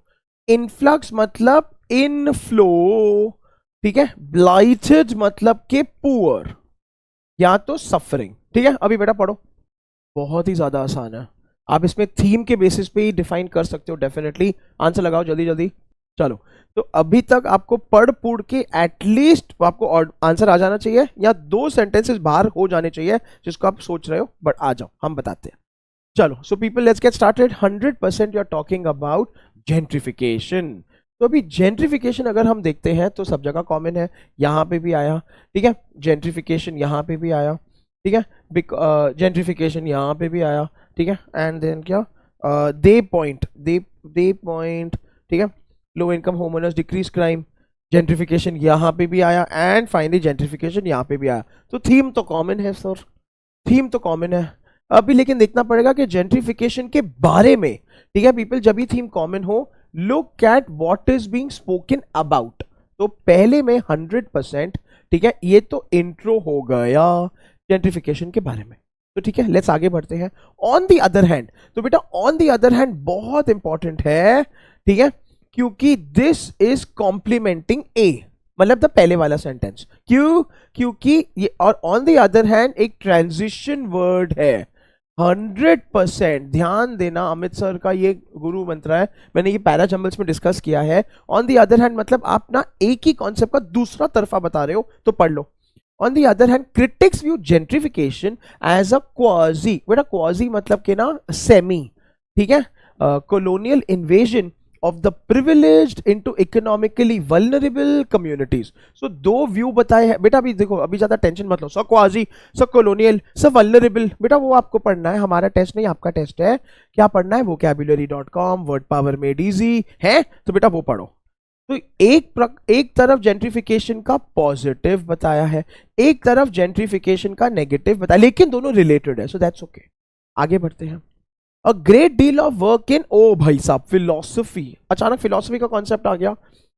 इनफ्लक्स मतलब इनफ्लो, ठीक है. ब्लाइटेड मतलब के पुअर या तो सफरिंग. ठीक है, अभी बेटा पढ़ो, बहुत ही ज्यादा आसान है. आप इसमें थीम के बेसिस पे ही डिफाइन कर सकते हो. डेफिनेटली आंसर लगाओ जल्दी जल्दी. चलो, तो अभी तक आपको पढ़ पुढ़ के एटलीस्ट आपको आंसर आ जाना चाहिए, या 2 सेंटेंसेस बाहर हो जाने चाहिए जिसको आप सोच रहे हो, बट आ जाओ हम बताते हैं. चलो, so people let's get started. 100% you are talking about gentrification. तो अभी जेंट्रिफिकेशन अगर हम देखते हैं तो सब जगह कॉमन है, यहां पे भी आया, ठीक है. जेंट्रिफिकेशन यहां पे भी आया, ठीक है. जेंट्रिफिकेशन यहां पे भी आया, ठीक है. एंड देन क्या, दे पॉइंट, ठीक है. Low income homeowners, decrease crime, gentrification यहां पे भी आया, एंड फाइनली जेंट्रिफिकेशन यहां पे भी आया. तो थीम तो कॉमन है सर, थीम तो कॉमन है. अभी लेकिन देखना पड़ेगा कि जेंट्रिफिकेशन के बारे में, ठीक है पीपल, जब भी थीम कॉमन हो, look at what is being spoken about. तो पहले में 100%, ठीक है, ये तो इंट्रो हो गया जेंट्रिफिकेशन के बारे में. तो ठीक है, लेट्स आगे बढ़ते हैं. ऑन द अदर हैंड, तो बेटा ऑन द अदर हैंड बहुत इंपॉर्टेंट है, ठीक है, क्योंकि दिस इज कॉम्प्लीमेंटिंग ए, मतलब द पहले वाला सेंटेंस. क्यों? क्योंकि ये, और ऑन द अदर हैंड एक ट्रांजिशन वर्ड है. 100% ध्यान देना, अमित सर का ये गुरु मंत्र है, मैंने ये पैरा जंबल्स में डिस्कस किया है. ऑन द अदर हैंड मतलब आप ना एक ही कॉन्सेप्ट का दूसरा तरफा बता रहे हो, तो पढ़ लो. On the other hand, critics view gentrification as a quasi, बेटा quasi मतलब के ना semi, ठीक है, colonial invasion of the privileged into economically vulnerable communities. So 2 view बताए हैं बेटा. अभी देखो, अभी ज्यादा टेंशन मत लो. सब क्वाजी, सब colonial, सब vulnerable, बेटा वो आपको पढ़ना है, हमारा टेस्ट नहीं आपका टेस्ट है. क्या पढ़ना है? vocabulary.com, word power made easy है, तो बेटा वो पढ़ो. तो एक तरफ जेंट्रिफिकेशन का पॉजिटिव बताया है, एक तरफ जेंट्रिफिकेशन का नेगेटिव बताया, लेकिन दोनों रिलेटेड है, सो दैट्स ओके. आगे बढ़ते हैं. A great deal of work in, ओ भाई साहब, फिलॉसफी. अचानक फिलॉसफी का कॉन्सेप्ट आ गया.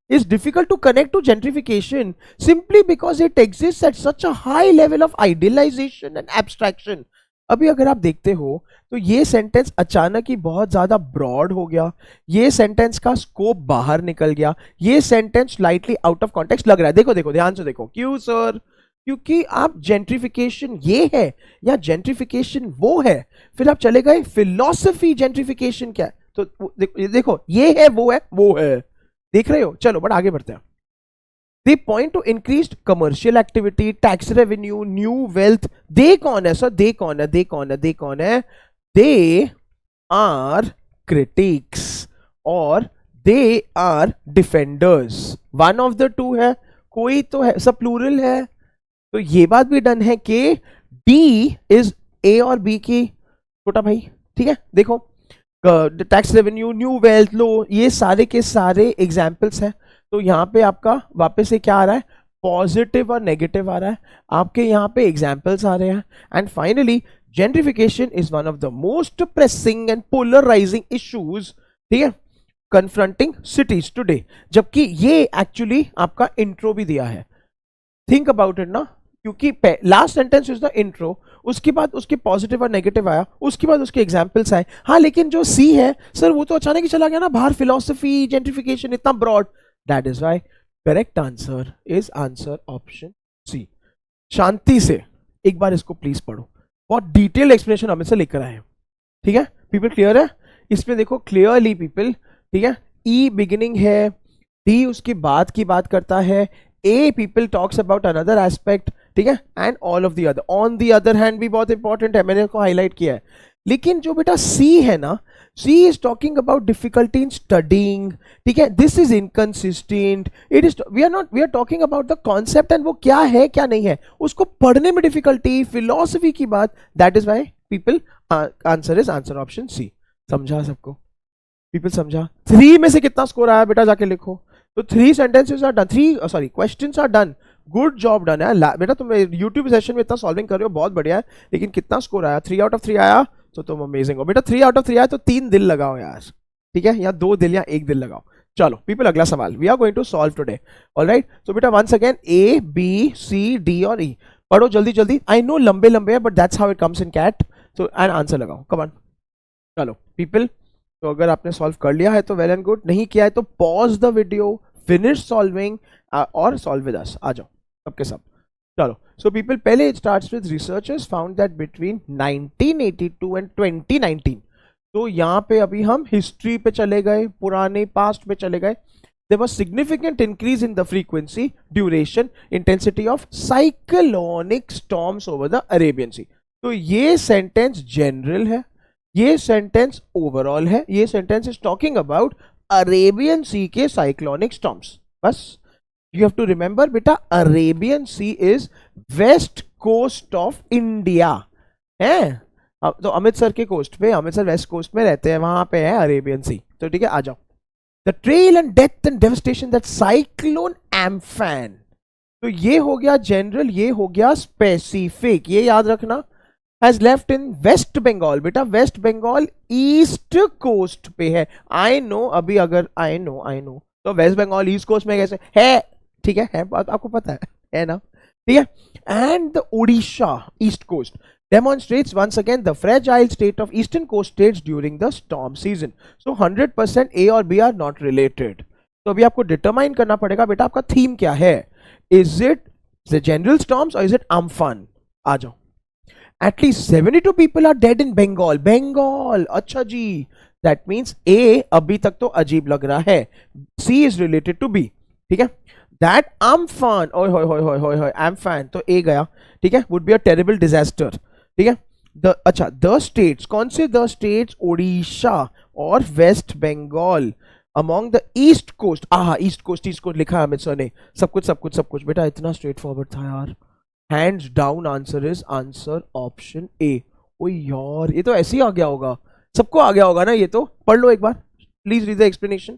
Is difficult to connect to gentrification simply because it exist at such a high level of idealization and abstraction. अभी अगर आप देखते हो तो ये सेंटेंस अचानक ही बहुत ज्यादा ब्रॉड हो गया, ये सेंटेंस का स्कोप बाहर निकल गया, ये sentence slightly out of context लग रहा है. देखो देखो ध्यान से देखो. क्यों सर? क्योंकि आप जेंट्रिफिकेशन ये है या जेंट्रिफिकेशन वो है, फिर आप चले गए फिलॉसफी जेंट्रिफिकेशन क्या है. तो देखो ये है वो है, देख रहे हो. चलो बट आगे बढ़ते हैं. They point to increased commercial activity, tax revenue, new wealth. They कौन है सर? They कौन है? They are critics और they are defenders. One of the two है, कोई तो है, सब प्लूरल है. तो ये बात भी डन है कि D is A और B की छोटा भाई. ठीक है, देखो टैक्स रेवेन्यू, न्यू वेल्थ, लो, ये सारे के सारे एग्जाम्पल्स हैं. तो यहां पे आपका वापस से क्या आ रहा है? पॉजिटिव और नेगेटिव आ रहा है. आपके यहां पे एग्जाम्पल्स आ रहे हैं. And finally gentrification is one of the most pressing and polarising issues, ठीक है, कन्फ्रंटिंग सिटीज टुडे. जबकि ये एक्चुअली आपका इंट्रो भी दिया है. थिंक अबाउट इट ना, क्योंकि last sentence is the intro, उसके बाद उसके पॉजिटिव और नेगेटिव आया, उसके बाद उसके एग्जाम्पल्स आए। हाँ लेकिन जो सी है सर वो तो अचानक ही चला गया ना बाहर, फिलोसफी, जेंट्रिफिकेशन, इतना broad. That is why correct answer is answer option C. शांति से एक बार इसको प्लीज पढ़ो, बहुत डिटेल एक्सप्लेनेशन हमें से लेकर आए हैं, ठीक है पीपल, क्लियर है? इसमें देखो क्लियरली पीपल, ठीक है, ई बिगिनिंग है, डी उसकी बात की बात करता है, A people talks about another aspect, ठीक है, and all of the other. On the other hand भी बहुत इंपॉर्टेंट है, मैंने इसको हाईलाइट किया है। लेकिन जो बेटा सी है ना, C is talking about difficulty in studying, ठीक है, this is inconsistent, it is, we are talking about the concept and वो क्या है क्या नहीं है, उसको पढ़ने में डिफिकल्टी, फिलोसफी की बात। That is why people answer is answer option C. समझा सबको पीपल? समझा? 3 में से कितना स्कोर आया बेटा जाके लिखो। तो 3 sentences are done, 3 sorry questions are done, good job done है बेटा। तुम यूट्यूब सेशन में इतना सॉल्विंग कर रहे हो, बहुत बढ़िया है। लेकिन कितना स्कोर आया? 3 आउट ऑफ 3 आया, तो तुम अमेजिंग हो बेटा। 3 आउट ऑफ 3 आया तो 3 दिल लगाओ यार, ठीक है, या 2 दिल या 1 दिल लगाओ। चलो पीपल अगला सवाल we are going to solve today, alright. So बेटा once again A B C D और ई पढ़ो जल्दी जल्दी। आई नो लंबे लंबे है but that's how it comes in CAT. So and answer लगाओ, कम ऑन। चलो पीपल, तो अगर आपने सॉल्व कर लिया है तो वेल एंड गुड, नहीं किया है तो pause the video, finish solving और सॉल्व विद अस। आ जाओ सबके सब। चलो सो पीपल, पहले it starts with researchers found that between 1982 and 2019। तो यहाँ पे अभी हम हिस्ट्री पे चले गए, पुराने पास्ट पे चले गए। There was significant increase in the frequency, duration, intensity of cyclonic storms over the Arabian Sea. तो ये सेंटेंस जनरल है, ये सेंटेंस ओवरऑल है, ये sentence is talking about Arabian Sea के साइक्लोनिक स्टॉर्म्स। बस यू हैव टू रिमेंबर बेटा, Arabian Sea is west coast of India है। तो अमृतसर के कोस्ट पे, अमृतसर वेस्ट कोस्ट में रहते हैं, वहां पे है अरेबियन सी। तो ठीक है, आ जाओ। The trail and death and devastation that cyclone Amphan. तो ये हो गया जनरल, ये हो गया स्पेसिफिक, ये याद रखना। Has left in West Bengal, बेटा वेस्ट बंगाल ईस्ट कोस्ट पे है। आई नो, अभी अगर आई नो तो वेस्ट बंगाल ईस्ट कोस्ट में कैसे है, ठीक है बात आपको पता है ना, ठीक है। And the Odisha east coast demonstrates once again the fragile state of eastern coast states during the storm season. So 100% A और B are not related. तो अभी आपको डिटरमाइन करना पड़ेगा बेटा आपका थीम क्या है। Is it the general storms और इज इट अम्फान? आ जाओ। At least 72 people are dead in Bengal. Bengal, अच्छा जी, that means A अभी तक तो अजीब लग रहा है, C is related to B, ठीक है। That Amphan, ओए होए होए होए होए, Amphan तो A गया, ठीक है, would be a terrible disaster, ठीक है। अच्छा द स्टेट्स, कौन से द स्टेट्स? ओडिशा और West Bengal among the east coast. East coast लिखा है अमित सर ने, सब कुछ बेटा इतना स्ट्रेट फॉरवर्ड था यार। Hands down answer is answer option A. ओ यार ये तो ऐसे ही आ गया होगा, सबको आ गया होगा ना, ये तो पढ़ लो एक बार प्लीज, रीड द एक्सप्लेनेशन,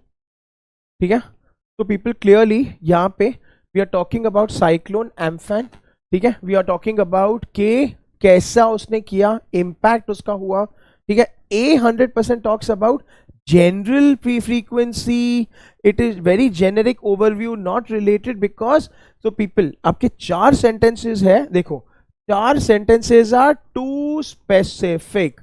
ठीक है। तो पीपल क्लियरली यहाँ पे we are talking about cyclone Amphan, ठीक है। वी आर टॉकिंग अबाउट के कैसा उसने किया, इम्पैक्ट उसका हुआ, ठीक है। A 100% talks about general frequency, it is very generic overview, not related because. तो पीपल आपके 4 सेंटेंसेस है, देखो 4 sentences are too specific,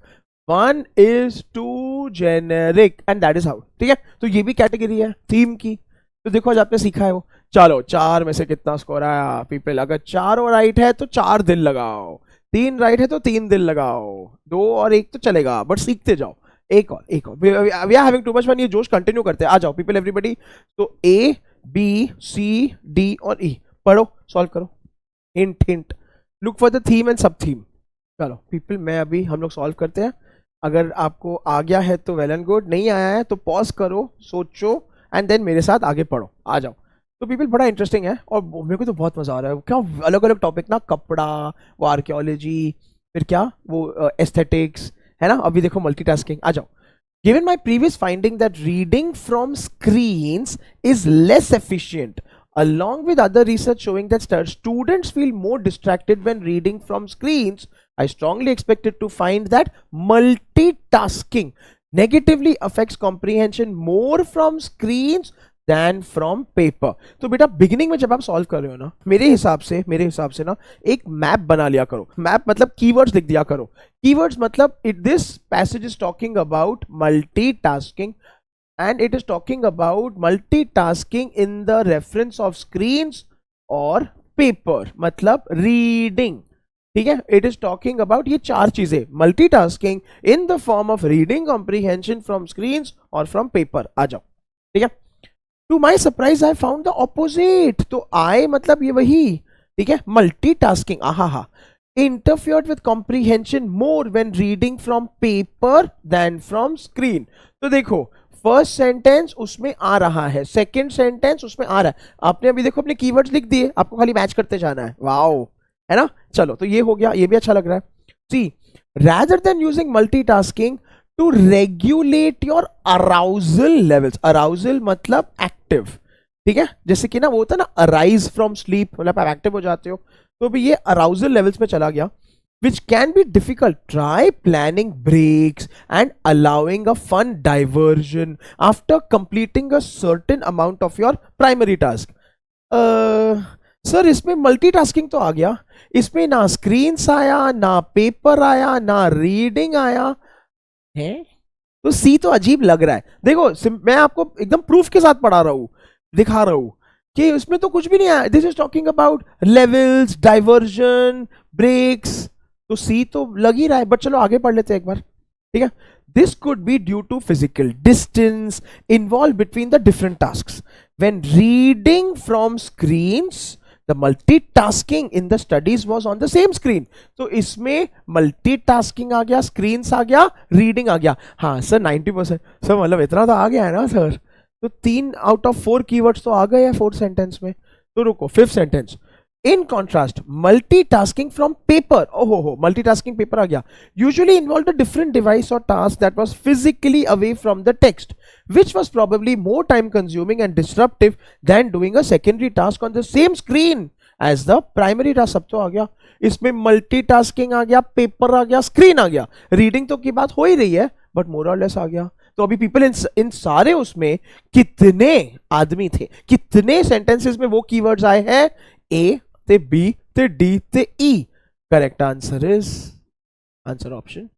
1 is too generic and that is how, ठीक है। तो ये भी कैटेगरी है थीम की। तो देखो आज आपने सीखा है वो। चलो 4 में से कितना स्कोर आया पीपल? अगर 4 और राइट है तो 4 दिल लगाओ, 3 राइट है तो 3 दिल लगाओ, 2 और 1 तो चलेगा, बट सीखते जाओ। एक और we are having too much fun, ये जोश कंटिन्यू करते हैं। आ जाओ पीपल एवरीबॉडी। तो ए बी सी डी और ई पढ़ो, सॉल्व करो। Hint look for the theme and सब थीम। चलो पीपल मैं अभी हम लोग सॉल्व करते हैं। अगर आपको आ गया है तो वेल एंड गुड, नहीं आया है तो पॉज करो, सोचो एंड देन मेरे साथ आगे पढ़ो। आ जाओ। तो पीपल बड़ा इंटरेस्टिंग है और मेरे को तो बहुत मजा आ रहा है। क्या अलग अलग टॉपिक ना, कपड़ा, वो आर्कियोलॉजी, फिर क्या वो एस्थेटिक्स है ना। अभी देखो मल्टीटास्किंग। आ जाओ। Given my previous finding that reading from screens is less efficient along with other research showing that students feel more distracted when reading from screens, I strongly expected to find that multitasking negatively affects comprehension more from screens than from paper. तो बेटा beginning में जब आप solve कर रहे हो ना, मेरे हिसाब से ना एक मैप बना लिया करो। मैप मतलब कीवर्ड्स लिख दिया करो। कीवर्ड्स मतलब it this passage is talking about multitasking and it is talking about multitasking in the reference of screens or paper, मतलब reading, ठीक है। इट इज टॉकिंग अबाउट ये चार चीजें, multitasking in the form of reading comprehension from screens और from paper. आ जाओ, ठीक है। To my surprise I found the opposite. तो आई मतलब ये वही, ठीक है, मल्टीटास्किंग आहा interfered with comprehension more when reading from paper than from screen। तो देखो फर्स्ट सेंटेंस उसमें आ रहा है, सेकंड सेंटेंस उसमें आ रहा है। आपने अभी देखो अपने कीवर्ड्स लिख दिए, आपको खाली मैच करते जाना है। वाओ, है ना। चलो तो ये हो गया, ये भी अच्छा लग रहा है। सी rather than using multitasking to regulate your arousal levels, arousal मतलब एक्टिव, ठीक है। जैसे कि ना वो होता है ना अराइज फ्रॉम स्लीप, मतलब आप एक्टिव हो जाते हो, तो भी ये अराउजल लेवल्स में चला गया। which can be difficult, try planning breaks and allowing a fun diversion after completing a certain amount of your primary task। Sir इसमें मल्टीटास्किंग तो आ गया, इसमें ना स्क्रीन्स आया, ना पेपर आया, ना रीडिंग आया है, तो सी तो अजीब लग रहा है। देखो मैं आपको एकदम प्रूफ के साथ पढ़ा रहा हूं, दिखा रहा हूं कि उसमें तो कुछ भी नहीं आया। This is talking about levels, diversion, breaks, तो सी तो लग ही रहा है। बट चलो आगे पढ़ लेते हैं एक बार, ठीक है। This could be due to physical distance involve between the different tasks when reading from screens the multitasking in the studies was on the same screen. तो इसमें मल्टीटास्किंग आ गया, स्क्रीन्स आ गया, रीडिंग आ गया। हाँ सर 90%, सर मतलब इतना तो आ गया है ना सर। तो 3 आउट ऑफ 4 कीवर्ड्स तो आ गए हैं 4th सेंटेंस में। तो रुको, 5th sentence, in contrast multitasking from paper, ओहो मल्टीटास्किंग पेपर आ गया, usually involve a different device और task that was physically away from the text which was probably more time consuming and disruptive than doing a secondary task on the same screen as the primary task। सब तो आ गया, इसमें multitasking आ गया, paper आ गया, screen आ गया, reading तो की बात हो ही रही है बट मोर और लेस आ गया। तो अभी पीपल इन सारे उसमें कितने आदमी थे, कितने सेंटेंसेस में वो कीवर्ड्स आए हैं, ए ते बी ते डी ते E. Correct answer is answer option.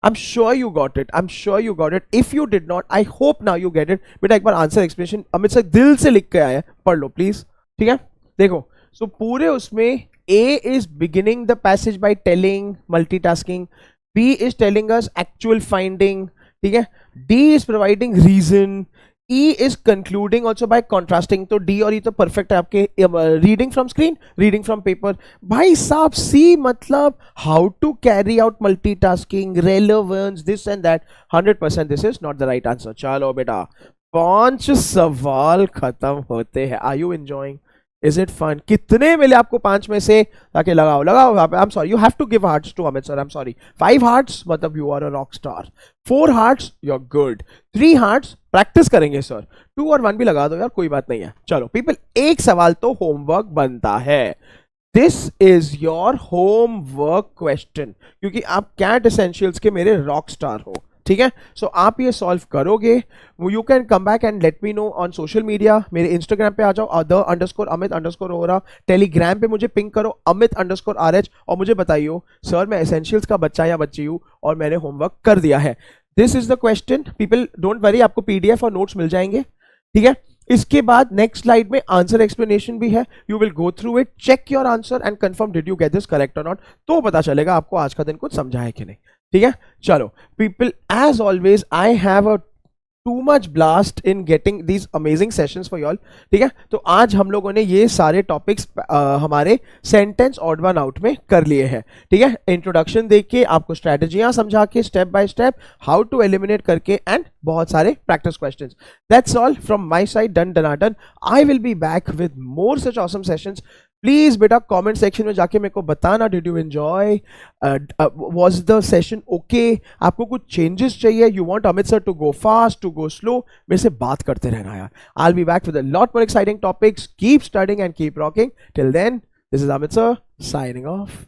I'm sure you got it. I'm sure you got it. If you did not, I hope now you get it. बेटा एक बार आंसर एक्सप्लेनेशन अमित सर दिल से लिख के आया है, पढ़ लो प्लीज, ठीक है। देखो सो पूरे उसमें A is beginning the passage by telling multitasking, B is telling us actual finding, ठीक है, D is providing reason, E is concluding also by contrasting। तो D और E तो परफेक्ट है आपके, reading from screen, reading from paper. भाई साहब C मतलब how to carry out multitasking, relevance, this and that. 100% this is not the right answer. चलो बेटा 5 सवाल खत्म होते हैं। Are you enjoying? Is it fun? कितने मिले आपको 5 में से? ताकि लगाओ लगाओ। I am sorry, you have to give hearts to Amit sir, I am sorry. 5 hearts मतलब you are a rock star, 4 hearts you are good, 3 hearts practice करेंगे सर, 2 और 1 भी लगा दो यार, कोई बात नहीं है। चलो पीपल, एक सवाल तो होमवर्क बनता है। This is your homework question, क्योंकि आप कैट एसेंशियल्स के मेरे रॉक स्टार हो, ठीक है। सो आप ये सॉल्व करोगे। You can come back and let me know on social media. मेरे इंस्टाग्राम पे आ जाओ, _Amit_Ora, टेलीग्राम पे मुझे पिंग करो Amit_RH, और मुझे बताइयो सर मैं एसेंशियल्स का बच्चा या बच्ची हूँ और मैंने होमवर्क कर दिया है। This is the question. People don't worry, आपको पीडीएफ और नोट्स मिल जाएंगे, ठीक है। इसके बाद नेक्स्ट स्लाइड में आंसर एक्सप्लेनेशन भी है। You will go through it, check your answer and confirm did you get this correct or not, तो पता चलेगा आपको आज का दिन कुछ समझा है कि नहीं, ठीक है। चलो people, as always I have a too much blast in getting these amazing sessions for y'all, ठीक है। तो आज हम लोगों ने ये सारे टॉपिक्स हमारे सेंटेंस ऑड वन आउट में कर लिए हैं, ठीक है। इंट्रोडक्शन देख के, आपको स्ट्रेटजियां समझा के, step by step how to eliminate करके, एंड बहुत सारे practice questions. That's all from my side, done डनाडन। I will be back with more such awesome sessions. Please बेटा कमेंट सेक्शन में जाके मेरे को बताना, did you enjoy, was the session okay, आपको कुछ चेंजेस चाहिए, you want Amit sir to go fast, to go slow, मेरे से बात करते रहना यार। I will be back with a lot more exciting topics. Keep studying and keep rocking. Till then, this is Amit sir signing of.